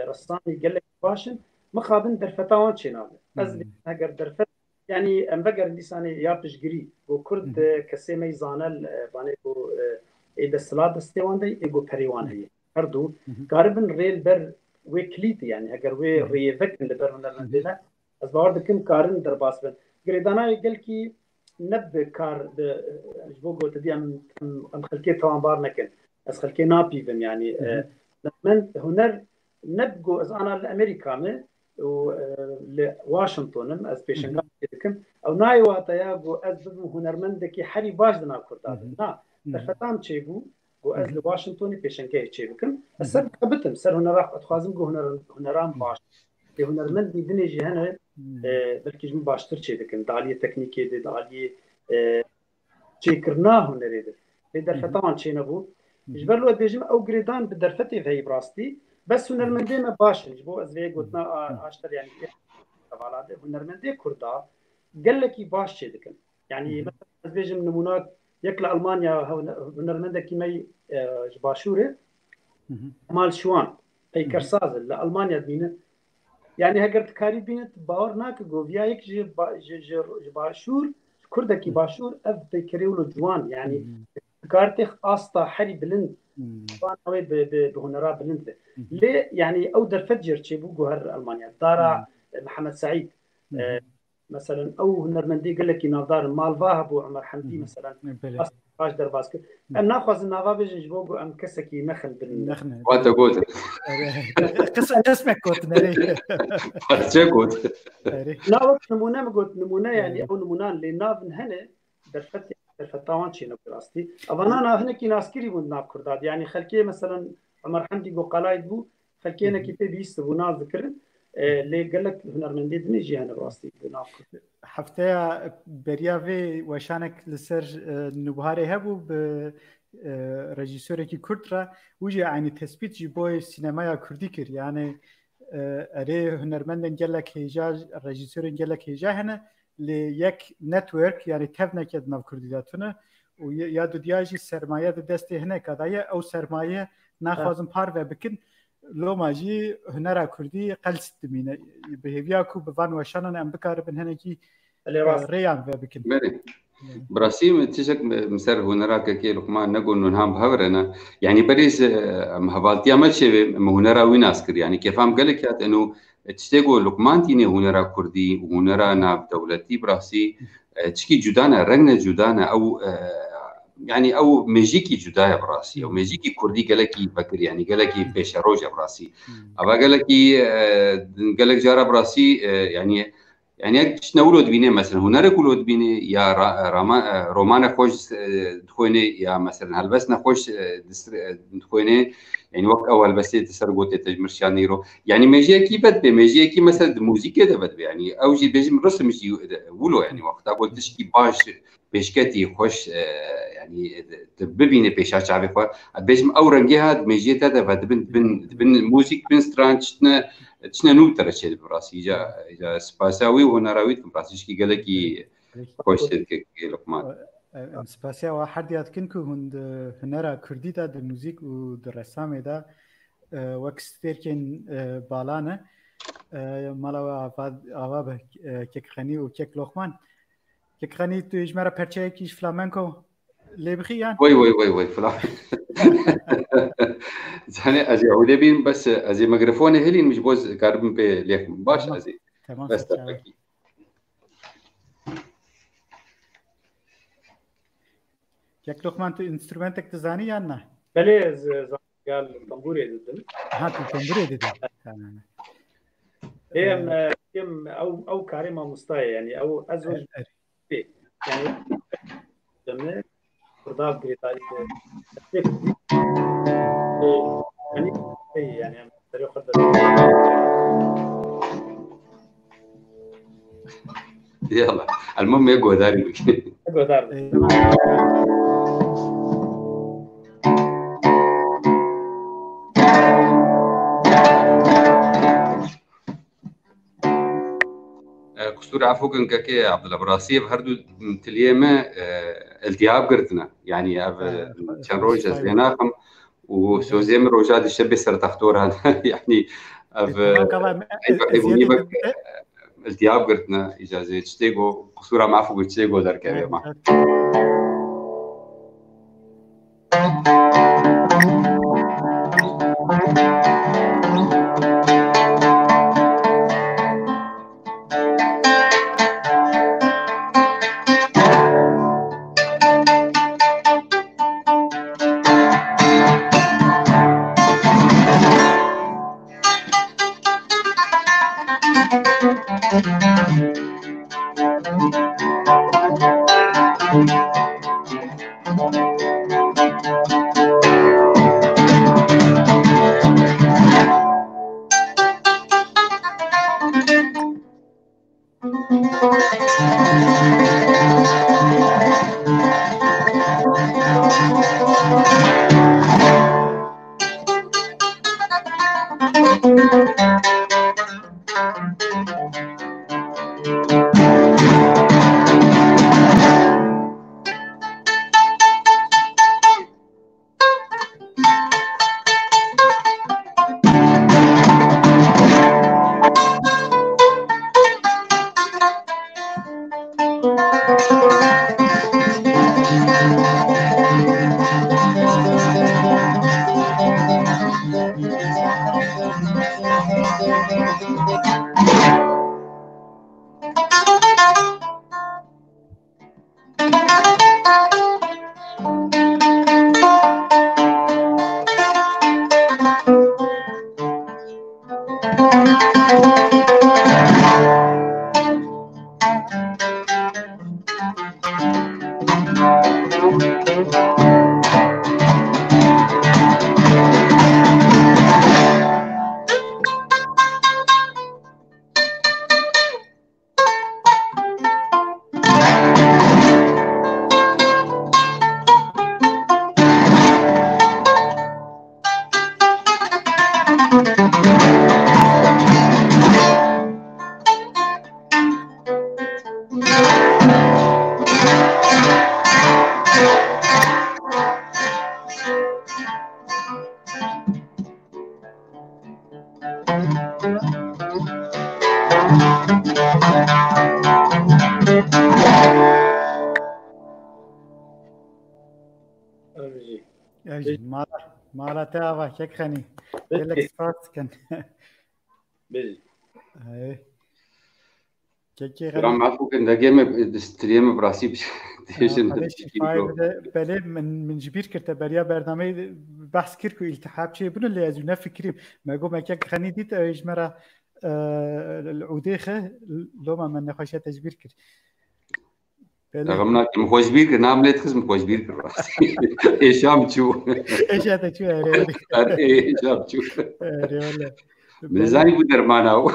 رصاني قال لك باشن مخابن درفتاوان شنال از اگر درفت يعني ام بقر لساني يابش جري وكرد كسيمي زانل باني بو ايد الصلاه استوان دي ايجو بريوان هي هردو قاربن ريل بر وكليت يعني اگر وي ريفك لبر هنرمندنا از باور دكم كارن درباس بن غريدانا يقول كي نب كار جبو قلت دي ام خلكي طوان بار نكن از خلكي نابي بم يعني من هنر نبقو از انا لامريكا و لواشنطن از بيشنغ دكم او ناي واتاياغو از هنرمندكي حري باش دنا كرداد نا دفتام تشيغو و از لواشنطن بيشنغ تشيغكم بس كبتم سر هنر اتخازم جو هنرام باش هنرمندي دنيجي هنا بلكي جم باشتر تشيدكن داليه تكنيكي دي داليه تشيكرناه هنريد لدرفتان تشينبو جبرلو بيجم او غريدان بدرفتي في براستي بس هنرمندي ما باش جبو از في قلنا اشتر يعني طبعا هنرمندي كردا قال لك باش تشيدكن يعني مثلا از بيجم نمونات يكلا المانيا هنرمندي كيمي جباشوره مال شوان اي كرساز لالمانيا دينه يعني هگر تکاری بینت باور ناک گویا یک جباشور کردکی باشور اف بکریولو جوان يعني کارتخ استا حری بلند وانوي بهنرا بلند ليه يعني او درفجر تشيبو جوهر المانيا دارا محمد سعيد مثلا او هنرمندي قال لك نافدار مالفا ابو عمر حمدي مثلا باش درباسك ام ناخذ النافا بيجي جبوغو ام كسكي نخل بالنخل وانت قلت قصه اسمك كنت نري قلت لا وقت نمونه قلت نمونه يعني او نمونه اللي ناف هنا درفت فتاوان شيء نبراستي أنا هنا كي ناسكري وناب كرداد يعني خلكي مثلا عمر حمدي جو قلايد بو خلكي أنا كي بيست وناس ذكر ليه قال لك هنرمندي دنيجي أنا براستي بناب هفته بريافي وشانك لسر نبهاري هبو ب رژیسوری کی کرد را وجه یعنی تثبیت جبوی سینمای کردی کرد یعنی اره هنرمندن گلک هیجا رژیسورن گلک هیجا هنه لی یک نتورک یعنی تف نکد ناو کردی داتونه و یا دو دیاجی سرمایه دسته هنه کدایه او سرمایه نخوازم پار و بکن لو ماجی هنر کردی قلست دمینه بهویا کو بوان وشانن ام بکار بن هنه کی ریان و بکن براسيم تشك مسر هنراك كي لقمان نقول نهم بهورنا يعني بريز مهبالتيا ماشي مهنرا ويناسكر يعني كيفهم قالك انه تشتغل لقمان تيني هنرا كردي وهنرا ناب دولتي براسي تشكي جدانا رنگ جدانا او يعني او ميجيكي جدايا براسي او ميجيكي كردي قالكي بكر يعني قالكي بيش روجا براسي ابا قالك جارا براسي يعني شنو بيني مثلا هنرك ولود بيني يا رومانا خوش دخوني يا مثلا هلبسنا خوش دخوني يعني وقت اول بس تسرقوت تجمرشانيرو يعني ميجي بد ميجي كي مثلا موسيقى دبد يعني او جي بيجي رسم مش ولو يعني وقت اقول تشكي باش بيشكتي خوش يعني تبيني بيشا شعبي خو بيجم او رنجها ميجي دبد بن موسيقى بن سترانشنا تشنا نوتر شيء براسي جا سباساوي ونراوي براسي كي قالكي خوش كي لقمان سپاسیا و هر دیات کن که هند هنرا کردی دا در موزیک و در رسام دا وکستر کن بالانه مالا آوا کک خانی و کک لقمان کک خانی تو اجمرا پرچه کیش فلامنکو لبخی یان وي فلان زاني ازي عودي بين بس ازي ميكروفون هلين مش بوز قاربين بي ليك باش ازي بس تبكي یک لقمان تو انسترومنتك تزاني یا نه؟ بله قال طنبوري ددن طنبوري ددن تمام هم او كاريما مستاي يعني او ازوج يعني جميع برداب بريطاني يعني طريقه يلا المهم يقعد داري كسور عفوكن كاكي عبد الله براسي بهردو تليمه التهاب قرتنا يعني كان روجا زيناكم وسوزيم روجاد الشبي سر تختور هذا يعني التهاب قرتنا اجازه تشتيغو كسور معفوك تشتيغو دار كريمه مالا تاوا كيك خني قالك سبارت كان بيجي كيكي رام عفو كان داقيم دستريم براسي بله من جبير كرت بريا برنامه بحث كر كو التحاب شيء بنو اللي ازونا فكري ما قو ما كيك خني ديت اجمرا العوديخه لو ما من خوشه تجبير كر رغم انك خوش بير نام ليت خصم خوش بير راسي ايش عم تشوف ايش هذا شو ايش عم تشوف والله ميزاني بدر معناو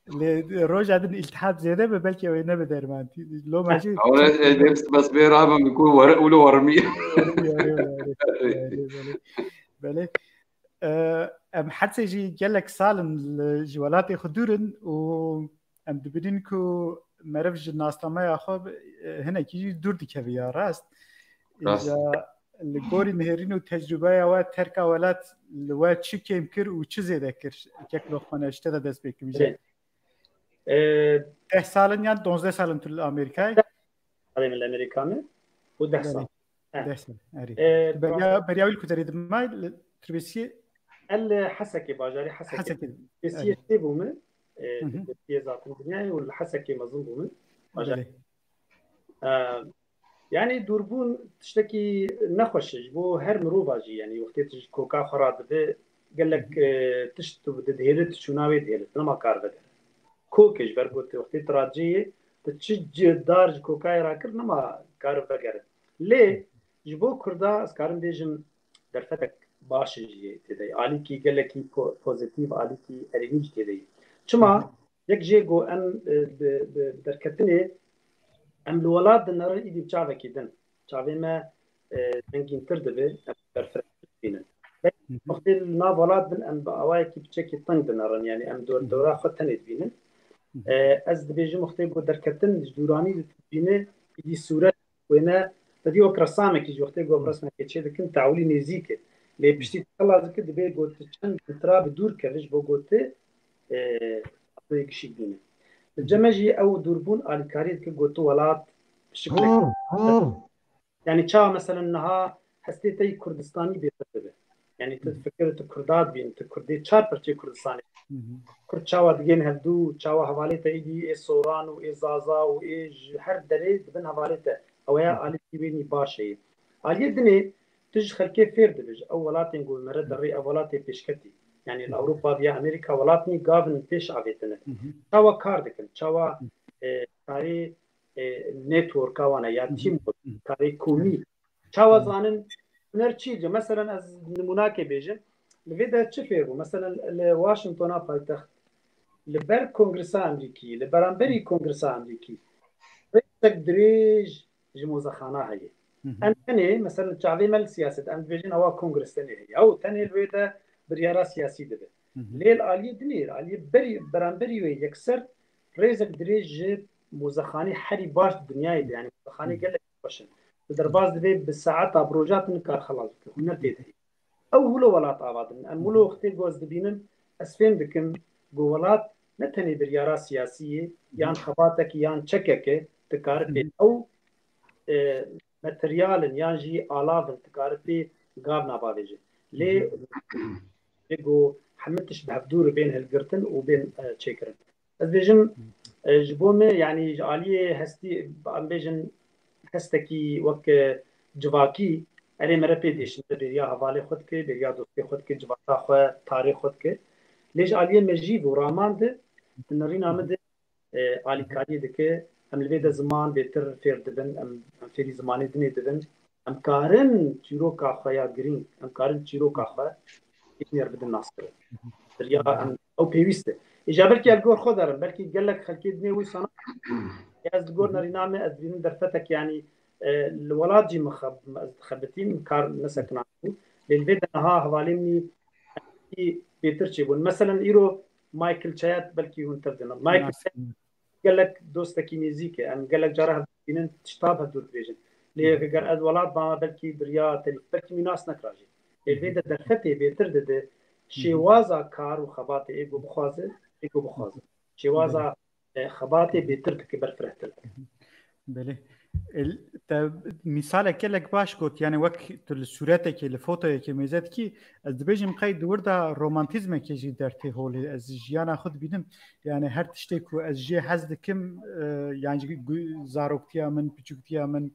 الروج هذا الالتحاد زياده بلكي وين بدر مانتي لو ماشي بس بيرابا بيكون ورق ولا ورمي بله ام حتى يجي قال لك سالم الجوالات خدورن و ام دبدينكو مرفج الناس ما ياخذ هنا كيجي دور دي كبيا راست اذا الجوري مهرين وتجربه و تركا ولات لو تشي كيمكر وتشي ذكر كيكلو خونه اشتدا دس بك ميجي 10 سالن يعني 12 سالن في امريكا هذه من الامريكان و10 سال 10 سال اري بريا ويل كتريد ما تربيسي الحسكي باجاري حسكي بس يبوم في ذات الدنيا والحسكي مظن بوم باجاري يعني دوربون تشتكي نخوشش بو هر مروفاجي يعني وقت تج كوكا خراد به قال لك تشتو بدهيلت شو ناوي دهيلت ما كار بده كوكش بربوت وقت تراجي تشج دارج كوكاي راكر نما كار بقر ليه جبو كردا اسكارم بيجم درفتك باش جي تدي علي كي قال لك بوزيتيف علي كي ارينج تدي شما يك جيجو ام دركتني ام الولاد نرى ايدي بشعبه كيدن شعبي ما تنجين تردبه برفرقين وقت الناب ولاد بن ام باواي كي بتشكي طنج نرى يعني ام دورا ختنت بينن از دبيجي مختيب دركتن دوراني بينه دي صوره وينا بدي وكرسامه كي وقت جو برسمه كيتشي دكن تعولي نزيك لي بشتي طلع ذك دبي قلت تشن تراب دور كرج بو قلت اطيق شي بينه الجماجي او دوربون الكاريد كي قلت ولاد بشكل يعني تشا مثلا انها حسيتي كردستاني بيتبه يعني تفكر كردات بين كردي تشار برتي كردستاني كرد شاوا دگين هدو تشاوا حواليته ايدي اي سوران و اي زازا و اي هر دري بن حواليته اويا علي بيني باشي علي دني تج خلكي فير دبج اولات نقول مرد دري اولات بيشكتي يعني الاوروبا بيا امريكا ولاتني غافن بيش عبيتنا تشاوا كاردكن تشاوا كاري نتورك وانا يا تيم كاري كومي تشاوا زانن نرتشيج مثلا از نموناك بيجن لفيدا تشفيرو مثلا واشنطن بايتخت لبر كونغرس امريكي لبرامبري كونغرس امريكي ريتك دريج جموزخانه هي انني مثلا شعبي مال سياسه ام فيجن او كونغرس تاني هي او تاني الفيدا بريارا سياسي ده ليل علي دنير علي بري برامبري يكسر ريزك دريج موزخاني حري باش دنيا يعني موزخاني قال لك باشن درباز دبي بالساعات بروجات نكار خلاص هنا تيدي أول ولات آبادن أمولو وقتی گوز دبینن اسفين دکن گولات نتنی بريارا سياسية يان خباتك يان چكك تكاربي أو ماتريال يان جي آلافن تكاربي قابنا بادجي ليه يقو حملتش بهفدور بين هالقرتن وبين تشيكرن از بيجن جبومي يعني جالية هستي ام بيجن هستكي وك جواكي اری مرا پیدیش بریا حواله خود که بریا دوستی خود که جواتا خو تاریخ خود که لیش علیه مجیب و راماند نرین آمده علی کاری دکه هم لبید زمان بهتر فیر دبن ام فیری زمانی دنی دبن ام کارن چیرو کاخویا گرین ام کارن چیرو کاخوا اینیر بدن ناصر بریا ام او پیوسته اجابر کی الگور خود دارم بلکه گلک خلکی دنی وی سنا از الگور نرینامه از بین درفتک يعني الولاد جي مخبتين كار نسكنا للفيدا ها حواليني بيترشي بون مثلا إيرو مايكل شايات بلكي هون تبدنا مايكل قال لك دوستك نيزيكي أم قال لك جارها بينن تشتابها دور بيجن ليه قال أدولات ما بلكي بريا تلف بلكي ميناس نكراجي الفيدا درفتي بيتردد شوازا كار وخباتي إيجو بخازه شوازا خباتي بيتردك برفرهتر بله مثال كلك باش قلت يعني وقت الصورات که الفوتو که میزد کی از دبیجم قید وردا رومانتیزم که جی درته هول از جیانا خود بینم يعني هر تشتي کو از جي حزد کم يعني زاروکتیا من پچوکتیا من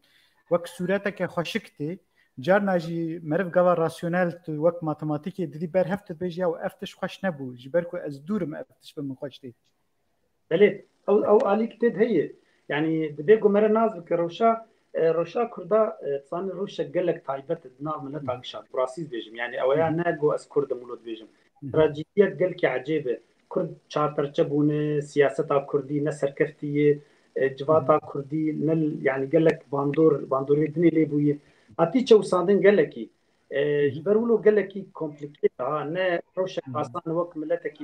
وقت صورتك خوشکتی جارنا جي مرف قوا راسيونال وقت ماتماتيكي دي بر هفت بيجي او افتش خوش نبو جبركو از دور ما افتش بمن خوشتي بله او عليك تد هي يعني دبيجو مر نازك روشا كردا تصان روشا قال لك تايبت دنا من تاقشا براسيس بيجم يعني اويا ناغو اس كرد مولود بيجم تراجيديات قال كي عجيبه كرد شاطر تشبون سياسه كردي نسر كفتيه جواتا كردي نل يعني قال لك باندوري دني ليبويه اتي تشو ساندن قال لك جبرولو قال لك كومبليكيت ها نا روشا اصلا وقت ملتك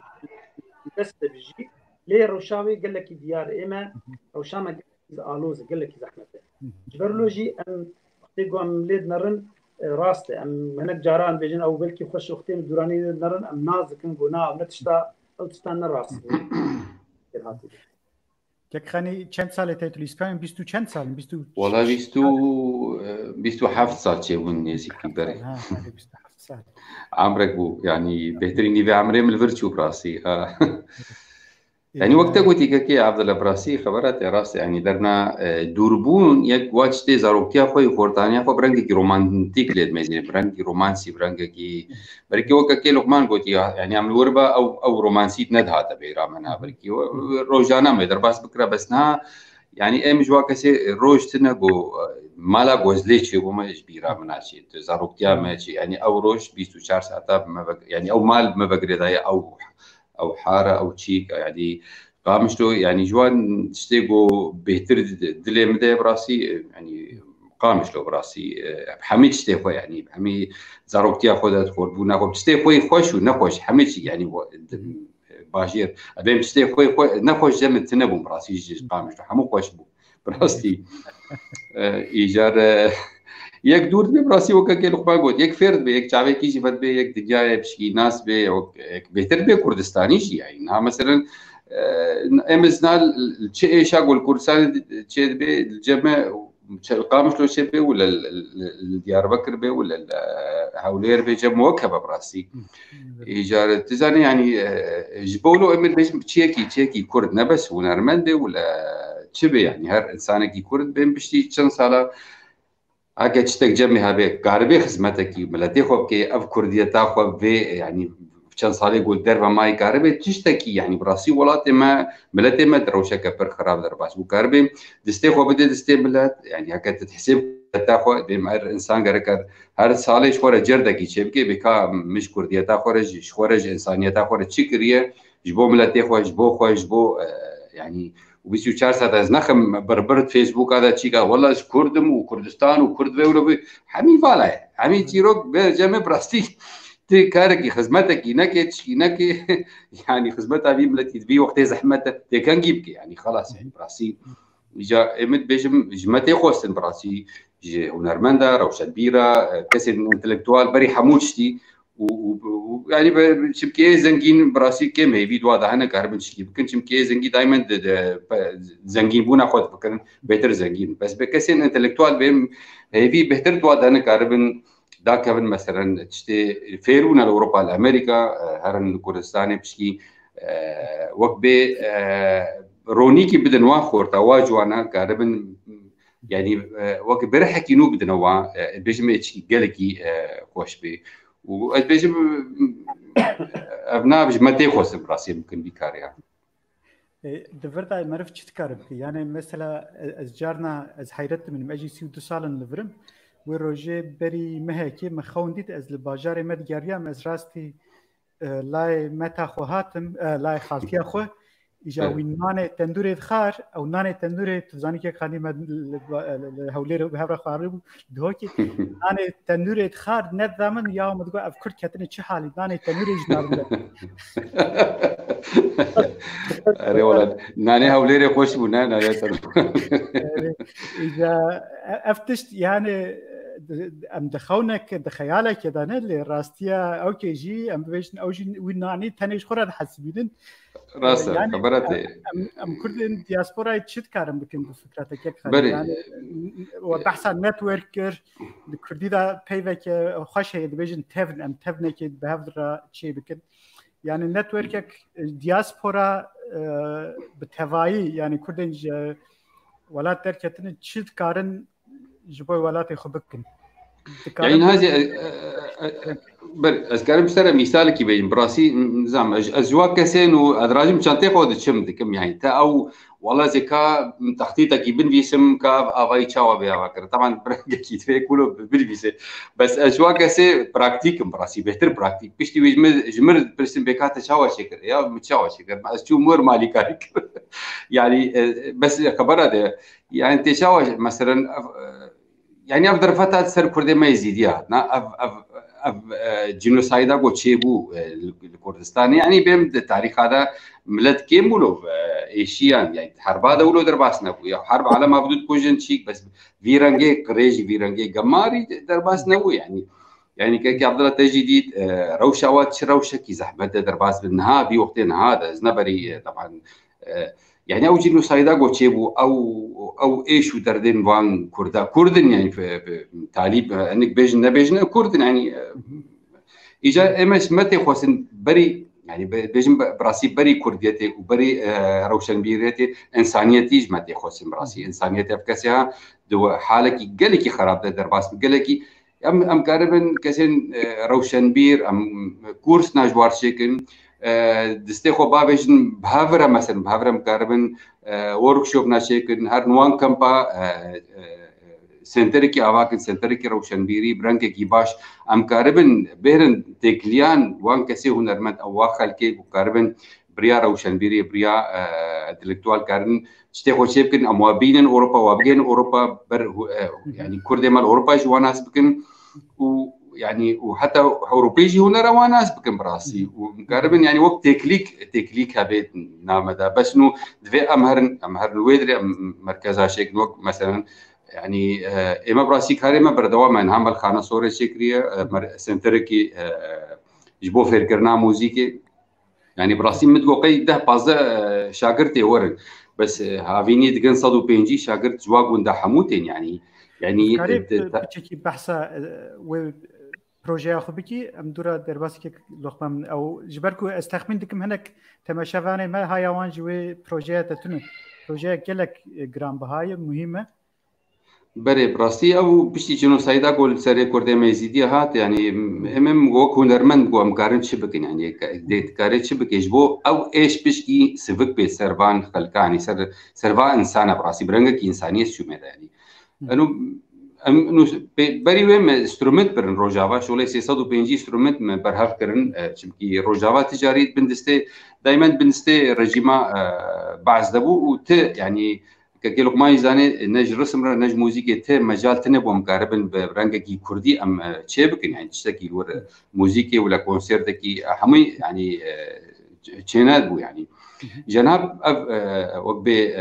بس بيجي ليه روشاوي قال لك ديار إما روشاما قال لك آلوز قال لك زحمته جبرلوجي أم أختيقو أم ليد نرن راسته أم هناك جاران بيجن أو بلكي خوش أختين الدوراني نرن أم نازكم قنا أم نتشتا أو تستان راس كيك خاني چند سال تيتو الإسبان بيستو چند سال بيستو والله بيستو 7 سال تشيبون نيزيكي بري بيستو 7 سال عمرك بو يعني بهتريني في عمري من الفرتشو براسي يعني وقتها قلت كي عبد الله براسي خبرات راسي يعني درنا دوربون يك واتشتي زاروكتيا خوي خورتانيا خو برنجي رومانتيك ليد ميزين برنجي رومانسي برنجي بركي وقت كي لقمان قلت يعني عمل وربا او رومانسيت ندها تبيرا منها بركي روجانا مدر بس بكره بسنا يعني ام جوا كسي روج تنقو مالا غوزليتشي وما اجبيرا مناشي زاروكتيا ماشي يعني او روج 24 ساعه يعني او مال ما بقري او حاره او تشيك يعني قامشتو يعني جوان تشتيقو بهتر دلي مدى براسي يعني قامش لو براسي حميد تشتي خو يعني حمي زاروكتيا خودت خور بونا خو تشتي خوي خوش ونخوش حميد يعني باجير ابي تشتي خوي نخوش جمت تنبو براسي قامش حمو خوش بو براسي ايجار يك دور بي براسي وكا كي لقبا قلت يك فرد بي يك شعبي كيجي فد بي يك دنيا بشكي ناس بي يك بهتر بي كردستاني شي يعني ها مثلا امزنا الشيء شاقو الكردستان شيء بي الجمع القامش لو شيء بي ولا الديار بكر بي ولا هاولير بي جمع وكبه براسي ايجار تزاني يعني جبولو امل بيش تشيكي كرد نبس ونرمندي ولا تشبي يعني هر انسانك كرد بين بشتي چند ساله اگه چتک جمعی هبه قاربی خدمتکی ملتی خوب که اف کردیتا خوب و يعني چند سالی گل در و مای قاربی تشتکی يعني براسي ولات ما ملتی ما دروشه کپر خراب در باش بو قاربی دسته خوب بده دسته ملت يعني هكا تتحسب تا خو دم هر انسان گرکر هر سالی شوره جردکی چبکی بکا مش کردیتا خورج شورج انسانیتا خورج چکریه جبو ملتی خو جبو يعني و24 ساعه از نخم بربرت فيسبوك هذا تشيكا والله كردم وكردستان وكرد ولا حمي فالا حمي تيروك بجمع براستي تكاركي خدمتك نكي يعني خدمتها بي ملتي تبي وقت زحمته كان جيبك يعني خلاص يعني براسي جا امد بيجم جمتي خوستن براسي ونرمندا روشه كبيره كسر انتلكتوال بري حموشتي ويعني شبكي زنجين براسي كم هي فيديو واضح انا كهربن شكي بكن شبكي زنجي دائما زنجين بونا خود بكن بهتر زنجين بس بكسين انتلكتوال بهم هي في بهتر تواد انا كهربن دا كابن مثلا تشتي فيرونا لاوروبا لامريكا هرن كردستان بشكي وقبي رونيكي بدن واخور تواجوانا كهربن يعني وقت برحكي نو بدن وا بيجمع تشكي قالكي خوش بي وبيجم ابناء بجمتي خوس براسي ممكن بكاريا دفرتا ما عرفتش تكارب يعني مثلا از جارنا از حيرت من ماجي 32 سال لفرم وروجي بري مهكي مخونديت از الباجار مد جاريا از راستي لاي متا خو هاتم لاي خالتي اخو إجا وين نانه تندوري خار أو نانه تندوري تزاني كي خاني ما هولير بهبر خارب دهوكي نانه تندوري خار نظامن يا ما تقول أفكر كتني شو حالي نانه تندوري جنار أري والله ناني هولير خوش بنا ناني إذا أفتشت يعني ام دخونك دخيالك كذا اللي راستيا او كي جي ام بيش او جي ويناني تنيش خرد حسبيدن راسا يعني خبرتي ام كردن دياسبورا تشد كارم بكن بفكرتك بري يعني وبحث عن نتوركر الكردي ذا بيفك خوش هي بيجن تفن ام تفنك بهذا شيء بكن يعني النتوركك دياسبورا بتهواي يعني كردن ولا تركتن تشد كارن جبوي ولاتي خبكن يعني هذه بر أذكر بسرعة مثال كي بين براسي نظام أزواج كسين وأدراجم شانتي خود تشم دكم يعني تا أو والله زكاة تخطيطك يبن بيسم كاف أباي شاوا بيا فكر طبعا بركي تفي كله بالبيسه بس أزواج كسي براكتيك براسي بهتر براكتيك بيشتي جمر برسم بكات شاوا شكر يا متشاوا شكر بس شو مر مالي كارك يعني بس خبره ده يعني تشاوا مثلا يعني أفضل فتاة سر كردي ما يزيديها أف جنوسايدا قوتشيبو الكردستان يعني بهم التاريخ هذا ملت كيمولو إيشيان يعني حرب هذا ولو درباسنا بو حرب على ما بدو تكوجن شيك بس فيرانجي قريجي فيرانجي قماري درباسنا بو يعني كي عبد الله تجديد روشاوات روشه كي زحمه درباس بالنهار في وقتنا هذا زنبري طبعا يعني او جنوسايدا قوتشيبو او ايش ودردين وان كردن يعني في تعليب انك بيجن كردن يعني اجا امس متى خوسن بري يعني بيجن براسي بري كرديتي وبري روشنبيريتي انسانيتي متى خوسن براسي انسانيتي بكسها دو حالك قالك خراب درباس قالك ام قربن كسن روشنبير ام كورس ناجوار شكن دسته خو باویشن بهاورا مثلا بهاورا مقاربن ورکشوپ ناشکن هر نوان کمپا سنتر کی آواکن سنتر کی روشنبیری برنگ کی باش ام قاربن بهرن تکلیان وان کسی هنرمند او خلکی مقاربن بريا روشنبيري بريا انتلكتوال كارن تشتي خو شيبكن اموابين اوروبا وابجين اوروبا بر يعني كردي مال اوروبا جواناس بكن يعني وحتى اوروبيجي هنا رواناس بكم براسي ومقاربن يعني وقت تكليك هبيت نام ده بس نو دفي امهر الويدري مركزها شيك وقت مثلا يعني اما براسي كاريما بردوا من عمل خانه صوره شكريه سنتركي جبو فكرنا موزيكي يعني براسي متوقي ده بازا شاغرتي ورن بس هافيني دقن 150 شاغرت جواق وندا حموتين يعني بتشكي بحثا و بروجي اخو بكي ام دورا درباسك لقمه او جبركو استخمن دكم هناك تماشافاني ما هايوان جوي بروجيات تنو بروجي كلك جرام بهاي مهمه بري براسي او بشتي جنوسايدا قول سري كردي ميزيدي هات يعني امم جو هنرمند جو مقارن شبك يعني ديت كاري شبك يجبو او ايش بشكي سيفك بي سربان خلقاني سربا انسان براسي برنگك انسانيه شو ميدا يعني انه بري وين انسترومنت برن روجافا شغله 350 انسترومنت من برهف كرن شمكي روجافا تجاري بندستي دائما بندستي رجيما بعض دبو وت يعني كيلوك ما يزاني نج رسم نج موسيقى ت مجال تنبو مقاربن برنگكي كردي ام تشيبك يعني تشتكي ور موسيقى ولا كونسيرتكي همي يعني تشينات بو يعني جناب وقبي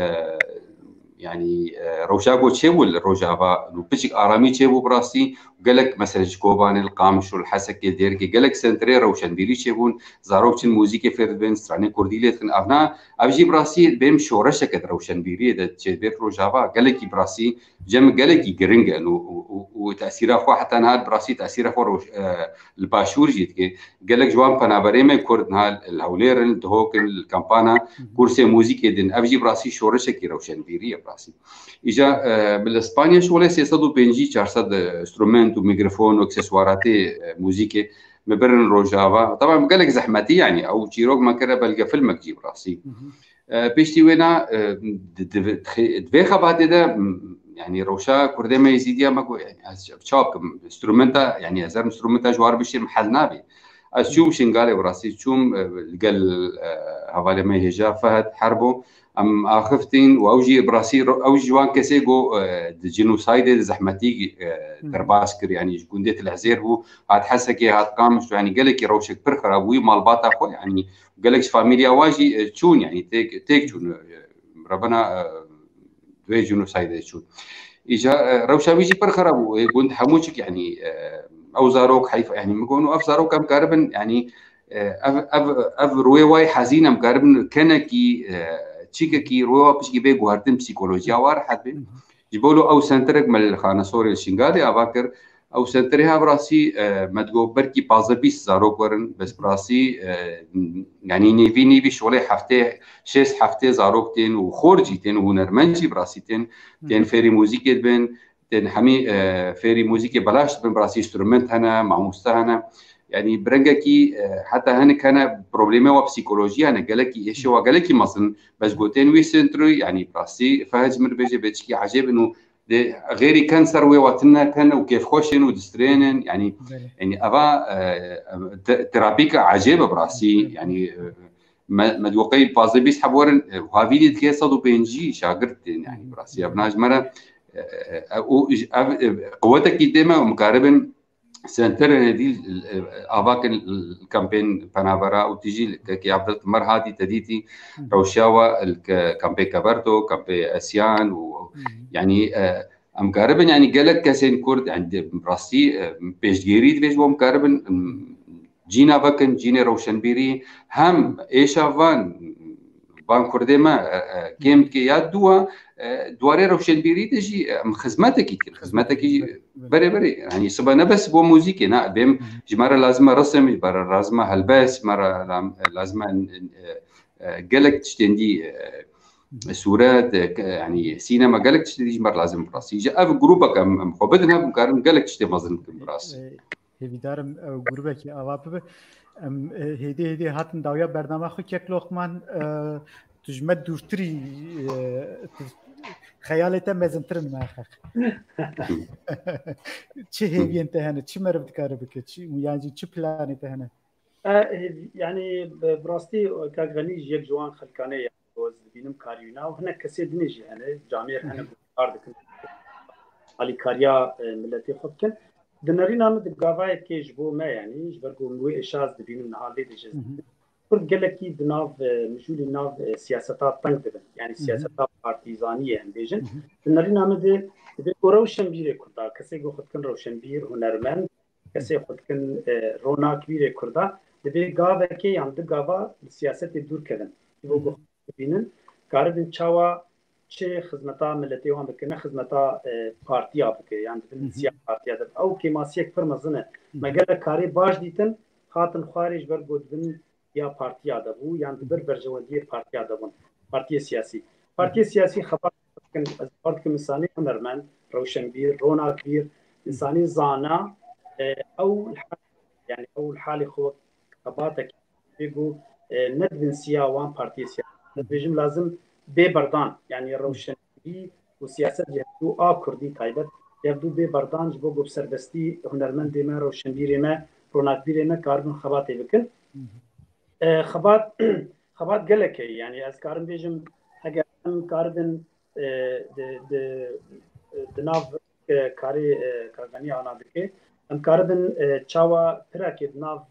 يعني روشاغو تشيبو الروجافا بيشك ارامي تشيبو براسي قالك مثلا جكوبان القامش والحسك ديركي قالك سنتري روشنبيري تشيبون زاروكشن موسيقى فيردبن ستراني كرديليت افنا ابجي براسي بهم شورشه كد روشنبيري ده تشيبير روجافا قالك براسي جم قالك جرينج وتاثير اخو حتى نهار براسي تاثير اخو الباشور جيت قالك جوان فنابري ما كرد نهار الهولير الدهوك الكامبانا كورسي موسيقى دين ابجي براسي شورشه كي روشنبيري براسي اجا بالاسبانيا شغله 350 400 انسترومنت وميكروفون واكسسوارات موسيقى مبرن روجافا طبعا قال لك زحمتي يعني او جيروك ما كره بلقى فيلمك جيب راسي بيشتي وينا دفي خبات ده يعني روشا كردي ما يزيديا ما يعني شاب انسترومنتا يعني هزار انسترومنتا جوار بشي محل نابي از چوم شنگاله وراستی چوم قال حوالی ما هجا فهد حربو ام اخفتين واوجي براسي اوجي وان كسيغو جينوسايد زحمتي ترباسكر يعني جنديه العزير هو عاد حسكي هاد قامش يعني قال لك روشك برخر ابوي مال باتا خو يعني قال لك فاميليا واجي تشون يعني تيك تشون ربنا دوي جينوسايد تشون اجا روشا بيجي برخر ابو قلت حموشك يعني او زاروك حيفا يعني مكونوا اف زاروك ام قاربن يعني اف روي واي حزينه ام قاربن كنكي تشيكي روي باش يبي غوارتن بسيكولوجيا واحد بي يقولوا او سنترك من الخانه سوري الشنغالي افكر او سنترها براسي ما تقول بركي بازبيس زاروك ورن بس براسي يعني نيفي شغله حفته 6 حفته زاروكتين وخورجيتين ونرمنجي براسيتين تين فيري موزيكي بن تين حمي فيري موزيكي بلاش بن براسي انسترومنت هنا مع مستهنا يعني برنجكي حتى هنا كان بروبليمه وبسيكولوجيا انا قالكي ايش هو قالكي مثلا بس قلتين وي سنتري يعني براسي فهج من بيجي بيتشكي عجيب انه غيري كانسر ويواتنا كان وكيف خوشن ودسترينن يعني افا ترابيك عجيبه براسي يعني ما دوقي بازبيس حبورن وهافيدي كيسادو بينجي شاغرتين يعني براسي ابناج مره قوتك ديما مقاربا سنتر دي افاك الكامبين بانافرا وتجي كي عبد مرهاتي تديتي روشاوا الكامبي كابرتو كامبي اسيان يعني ام قاربن يعني قالك كاسين كورد عند براسي بيش جيريد بيش بوم قاربن جينا بكن جينا روشنبيري هم ايشا فان كردي ما كيم كي يدوا دواري روشنبيري تجي خدمتك بري يعني سبنا بس بو موسيقى نا بهم جمره لازم رسم جمره لازم هلبس مره لازم قالك تشتندي صورات يعني سينما قالك تشتري جمر لازم براسي جاء في جروبك ام خبدنا بمقارن قالك تشتري مازن براسي هذي دارم جروبك اواب ام هدي هاتن داويا برنامج خو كيك لوخمان تجمد دورتري خيالته مزنترن ما اخ چه هي انت هنا چه مرب تكاربك يعني چه بلان انت هنا يعني براستي كغني جيك جوان خلكانيه وز بينم كارينا وهنا كسيد نيجي يعني جامير هنا بارد علي كاريا ملتي خدكن دنرينا مد غافاي كيج بو ما يعني جبركو موي اشاز بينم نهالي ديجز قلت قال لك بناف مشولي ناف سياسات تنقدن يعني سياسات بارتيزانيه ام بيجن دنرينا مد روشن بير كردا كسي جو خدكن روشن بير هنرمن كسي خدكن روناك بير كردا دبي غافا كي عند غافا سياسات دور كدن يبغوا بينن كاردن تشاوا چه خدمتا ملتي وان بكنا خدمتا بارتيا بك يعني بالسيا بارتيا او كيما سيك فرمزنه مگر كاري باش ديتن خاطن خارج برغود بن يا بارتيا دبو يعني برجودي بارتيا دبون بارتي سياسي خبر كان ازبرت كمساني هنرمن روشن بير رونا كبير انساني زانا او يعني اول حاله خو خباتك بيجو ندبن سيا وان بارتي سياسي بيجم لازم ببردان يعني روشنبی و سیاست یهودو کردی تایبت یهودو ببردان جبو گوب سربستی هنرمند ما روشنبی ما روناکبی ما کاربن خبات بکن خبات گلکی يعني از کارم بیجم اگر کاربن دناف کاری کاربنی آنا بکه ام کاربن چاوا پراکی دناف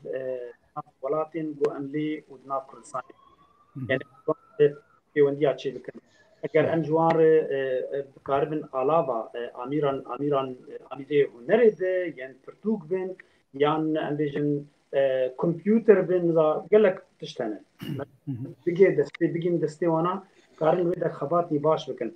ولاتین گو املی و دناف کردستان يعني ونديا شيء بكن اگر انجوار بكاربن علاوه اميران اميدي ونرد يعني برتوق بين يعني انديجن كمبيوتر بين قال لك تشتنه بيجين دستي وانا كارن ودا خباتي باش بكن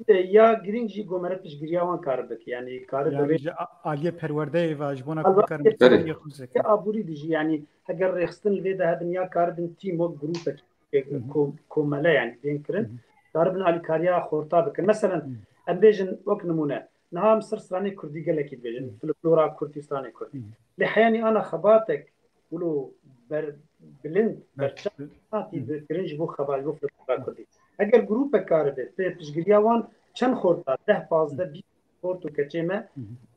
يا جرينجي گومرتش گرياوان كاربك يعني كارب عاليه پرورده و اجبونا كارن بتاعي خمسه ابوري دي يعني اگر رخصتن الفيدا هذا يا كاربن تيم و جروب كوملا يعني بينكرن كاربن على كاريا خورتا بكن مثلا امبيجن وك نمونه نها مصر سراني كردي قال لك بيجن في الفلورا كردستاني كردي لحياني انا خباتك ولو بلند برشاتي برنج بو خبال بو في الفلورا كردي اگر جروب كاربه تشغيليا وان چن خورتا 10 15 20 خورتو كچيمه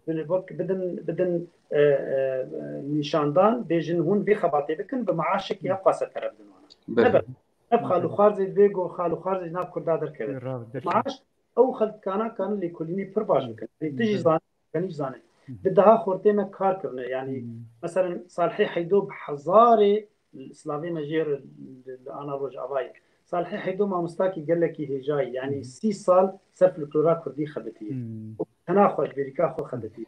بدن نشاندان بيجن هون بخباطي بكن بمعاشك يا قاسة تربدن نب خالو خارج بيجو خالو خارج ناب كردادر كده معاش او خلق كان اللي كلني برباش بكن تجي زان كان زانه بدها خورتي ما كار كرنا يعني مثلا صالحي حيدوب حزاري الاسلامي مجير انا روج اباي صالحي حيدوب ما مستاكي قال لك هي جاي يعني 6 سال سرف الكلورا كردي خدتي انا خوش بريكا خو خدتي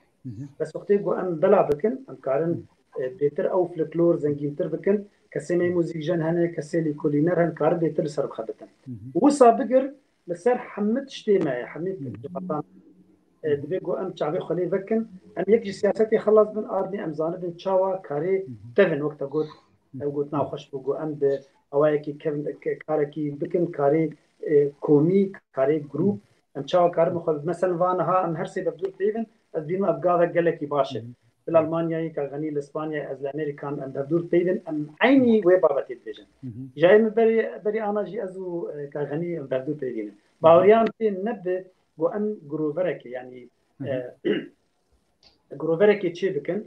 بس وقتي جو ام بلا بكن ام كارن بيتر او فلكلور زنجين تر بكن كسمي موزيجن هنا كسيلي كولينر هن كار بيتر سرب خدتن وصا بقر لسر حمد شتيما حميد جبطان دبيجو ام شعبي خلي بكن ام يجي سياستي خلص بن ارني ام زانه بن تشاوا كاري تفن وقت قلت ناو خش بقو ام ب اوايكي كاركي بكن كاري كومي كاري جروب ام تشاوا كار مخل مثلا فانها ام هرسي بدو تيفن از بينو ابغاها قال لك باشه بالالمانيا كغني الاسبانيا از الامريكان ام بدو تيفن ام عيني ويبابتي فيجن جاي من بري انا جي ازو كغني بدو تيفن باوريان نب بو ام جروفرك يعني جروفرك تشي بكن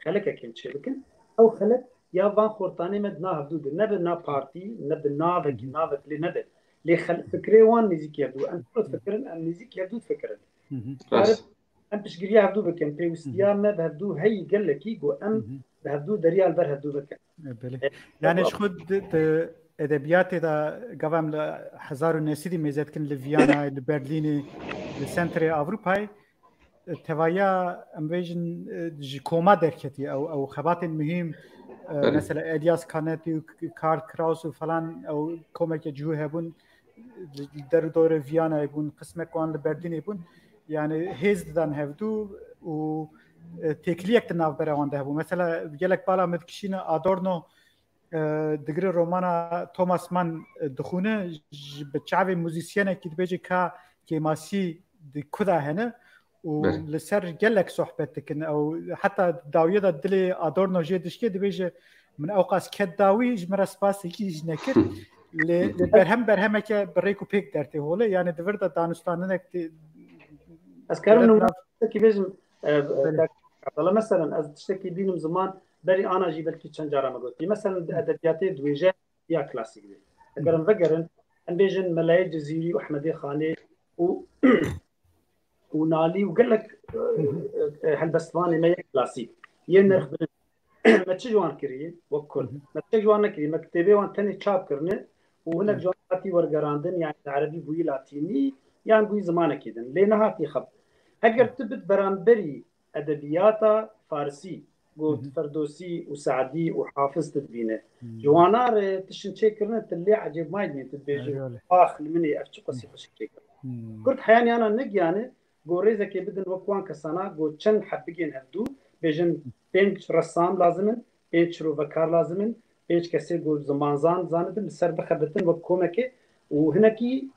خلكك تشي بكن او خلك يا فان خورتاني مدنا حدود نبنا بارتي نبنا فكي نافك لنبل لي خل فكري وان نيزيك يبدو ان تفكرن ان نيزيك يبدو تفكرن ام بشغري يبدو بكن بيوستيا ما بهدو هي قال لك يجو ام بهدو دريال بر هدو بكن يعني خد ادبيات اذا قبل 1900 ميزات كن لفيانا لبرلين لسنتري اوروباي توايا امبيجن كوما دركتي او خبات مهم مثلا الياس كانتي وكارل كراوس وفلان او كوميك جو هبون در دور فيانا يكون قسمه كون لبرلين يكون يعني هيز دان هفدو و تكليك تناف براوان دهبو مثلا بيجلك بالا مدكشينا ادورنو دغري رومانا توماس مان دخونه بتشعبي موزيسيان كي بيجي كي ماسي دي كذا هنا ولسر جلك صحبتك او حتى داويدا دلي ادورنو جيدش كي بيجي من اوقاس كداوي جمر سباس هيك جنكر لبرهمك بريكو بيك درتي هوله يعني دفردا دانستانك اسكرنو كي بيجي مثلا از تشتكي بينهم زمان بري انا جي بلكي تشنجارا ما قلت مثلا ادبياتي دويجه يا كلاسيك دي اگر نفكرن ان بيجن ملاي جزيري واحمدي خاني ونالي وقال لك هالبستواني ما كلاسيك ينرخ ما تجوان كريه وكل ما تجوان كريه مكتبه وان تاني تشاب كرنه وهناك جواناتي ورقراندن يعني عربي بوي لاتيني يعني بوي زمان كيدن لينهاتي خب اگر تبت برانبري ادبياتا فارسي قلت فردوسي وسعدي وحافظ تدبينه جوانار تشن شكرنا تلي عجب ما يدين تبيجي اخ مني افتش قصي خش شكر قلت حياني انا نق يعني غوريزا كي بدن وكوان كسانا قلت شن حبيجين هدو بيجن بينش رسام لازمن بينش روفكار لازمن بينش كسي قلت زمان زاندن سر بخبتن وكومكي وهناكي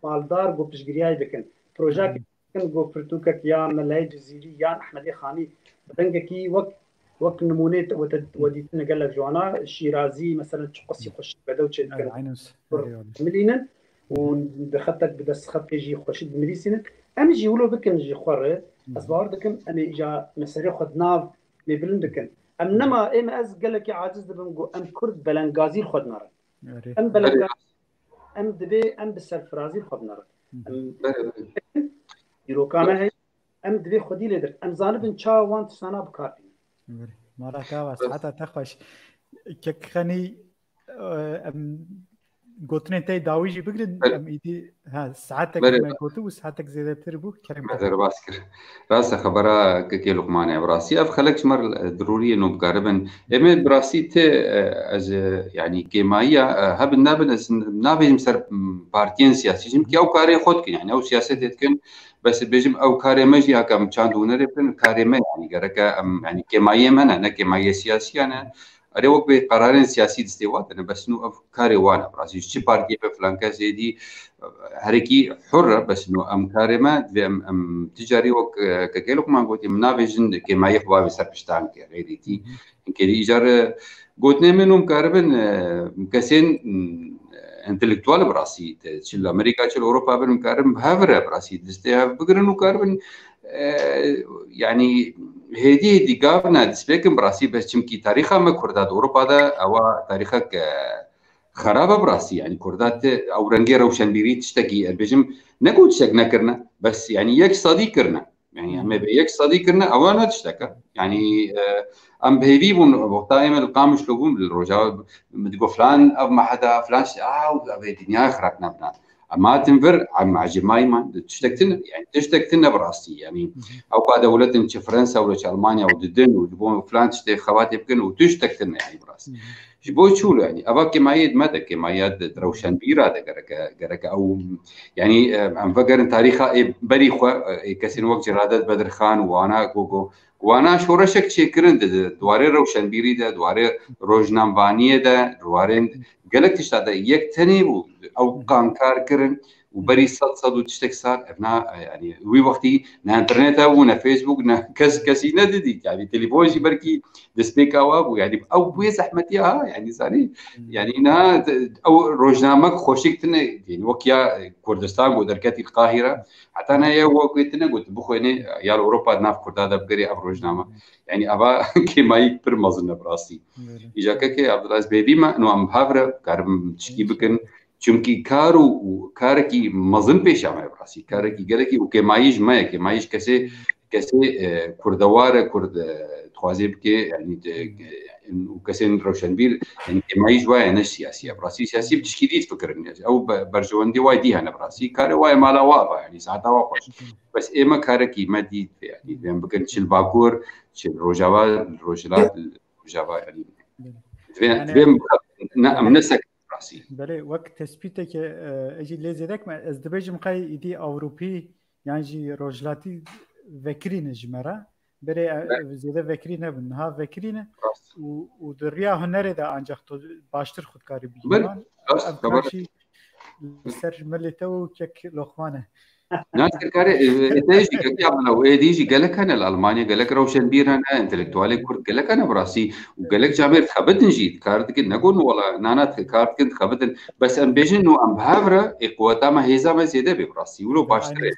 مالدار قلت بشجرياي بكن بروجاكت كن قلت فرتوكك يا ملاي جزيري يا احمدي خاني بدنكي وقت نمونيت وديتنا قال لك جوانا الشيرازي مثلا تقصي خش بدوتش ملينا ودخلتك بدس خط يجي خش بمديسين ام يجي ولو بكن يجي خره اصبار دكن انا اجا مسري خدنا ببلندكن انما ام از قال لك عاجز دبنقو ام كرد بلنغازي خدنا ام بلنغازي ام دبي ام بالسرفرازي خدنا يرو كما هي ام دبي خدي لدر ام زانبن تشا وانت سنه بكارتي مرة كاواس حتى تخش كخني قلتني انت داويجي بقدر ام ايدي ها ساعتك ما قلت وساعتك زياده تربو كريم هذا باسكر راس خبره كي لقمان براسي اف خلك مر ضروري انه بقربن ايمن براسي ت از يعني كيمايا هب النابل نابل مسر بارتين سياسي كي او كاري خدك يعني او سياستك بس بيجم او كاري مجي هكا چاندونه ربن كاري ما يعني غرك يعني كيمايا من انا كيمايا سياسي انا اريوك بقرارين سياسي استوات انا بس انه افكاري وانا براسي شي بارتي بفلانكا زيدي هركي حره بس انه ام كارما ام تجاري وك كيلوك ما قلت منافجن كما يخوا بسربشتان غيريتي كي ايجار قلت منهم كاربن مكسين انتلكتوال براسي تشيل امريكا تشيل اوروبا بالمكارم هافره براسي دستها بقرن وكاربن يعني هدي قابنا دسبيكم براسي بس چمكي تاريخها ما كردات اوروبا دا او تاريخك خرابه براسي يعني كردات او رنگي روشنبيري تشتكي البجم نقول تشتكنا كرنا بس يعني يك صديق كرنا يعني اما بيك صديق كرنا او انا تشتكى يعني ام بهيبي دائما القامش لغوم للرجال متقول فلان او ما حدا فلان الدنيا خربنا بنا اما تنفر مع جمايما تشتكتنا يعني تشتكتنا براسي يعني او قاعده دولتنا فرنسا ولا المانيا وددن ودبون فلان تشتكي خواتي بكن وتشتكتنا يعني براسي جبو شو يعني ابا كمايد مدى كمايد روشن بيرا دقرك او يعني ام فكر تاريخها بريخه كسين وقت جرادت بدر خان وانا جوجو وانا شورشك شكرن دواري روشن بيري ده دواري روجنامبانيه ده دوارين قالك تشتاده يك تني او قانكار كرن وبري صد وتشتك صار ابنا يعني وي وقتي نا انترنت او نا فيسبوك نا كسي نددي يعني تليفوني بركي دسبيكا وابو يعني او بويس احمديه يعني صاري يعني نا او روجنامك خوشكتنا يعني وكيا كردستان ودركتي القاهره حتى انا يا وقتنا قلت بخويني يا اوروبا ناف كرداده بقري اب روجنامه يعني ابا كيما يكبر مزنا براسي اجا كي عبد العزيز بيبي ما انه ام بافر كارم تشكي بكن چونکی کارکی مزن پیش آمده براسي کارکی گرکی و که مایش کسی کردوار کرد تخوازی بکه يعني وكسين روشنبير يعني مايج واي نش سياسيه براسي سياسي بتشكيليت فكر الناس او برجوندي واي دي انا براسي كار واي مالا وابا يعني ساعتها واقش بس اما كاركي ما دي يعني بكن تشيل باكور تشيل روجلات يعني نعم نسك براسي بله وقت تثبيتك اجي لزيدك ما ازدبج مقاي ايدي اوروبي يعني جي روجلاتي ذكرين جمره بله زياده ذكرين بنها ذكرين ودريا هنر ده انجختو باشتر خودکاری بیان افکارشی سر ملتو كك لخوانه ناس كاري تيجي كي عملوا ويديجي قال لك انا الالمانيا قال لك روشن بير انا انتلكتوالي كرد قال لك انا براسي وقال لك جابر خبت نجيت كارت نقول والله نانات كارت كنت خبت بس ام بيجن انه ام بهافره قوتها ما هي زي زياده براسي ولو باشتري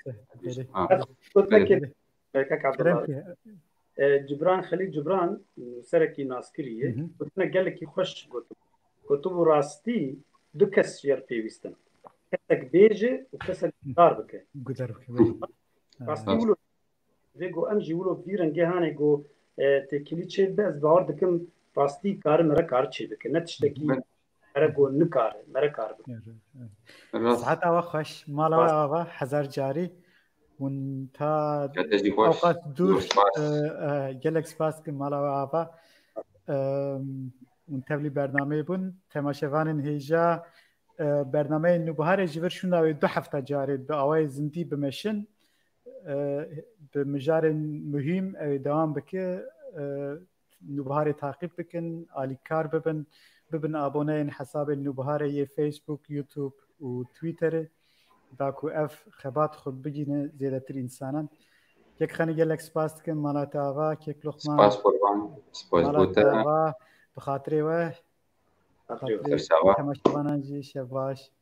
جبران خليل جبران سركي ناسكريه قلت قال لك يخش قلت راستي دكس ير بيستن كسك بيجي وكسك داربك راستي ولو زيغو امجي ولو بيرن جهاني جو تكليتشي بس باوردكم راستي كار مرا كارتشي بك نتشتكي ارغو نكار مرا كار ساعتها وخش مالا حزار جاري وانتا اوقات دور جالكس باس مالا وابا ونتبلي برنامه بون تماشاوان هيجا برنامه نوبهار جبر شونا دو هفته جاري بأوای زندي بمشن بمجار مهم دوام بك نوبهار تعقيب بكن آلي كار ببن ابونين حساب النوبهار يه فيسبوك يوتيوب وتويتر داكو اف خبات خود بجينا زيادة انسانا كيك خاني جالك سباس كن مالاتاوا كيك لخمان سباس قربان سباس بوتا بخاطري واه خاطري تماشاوانا جي شباش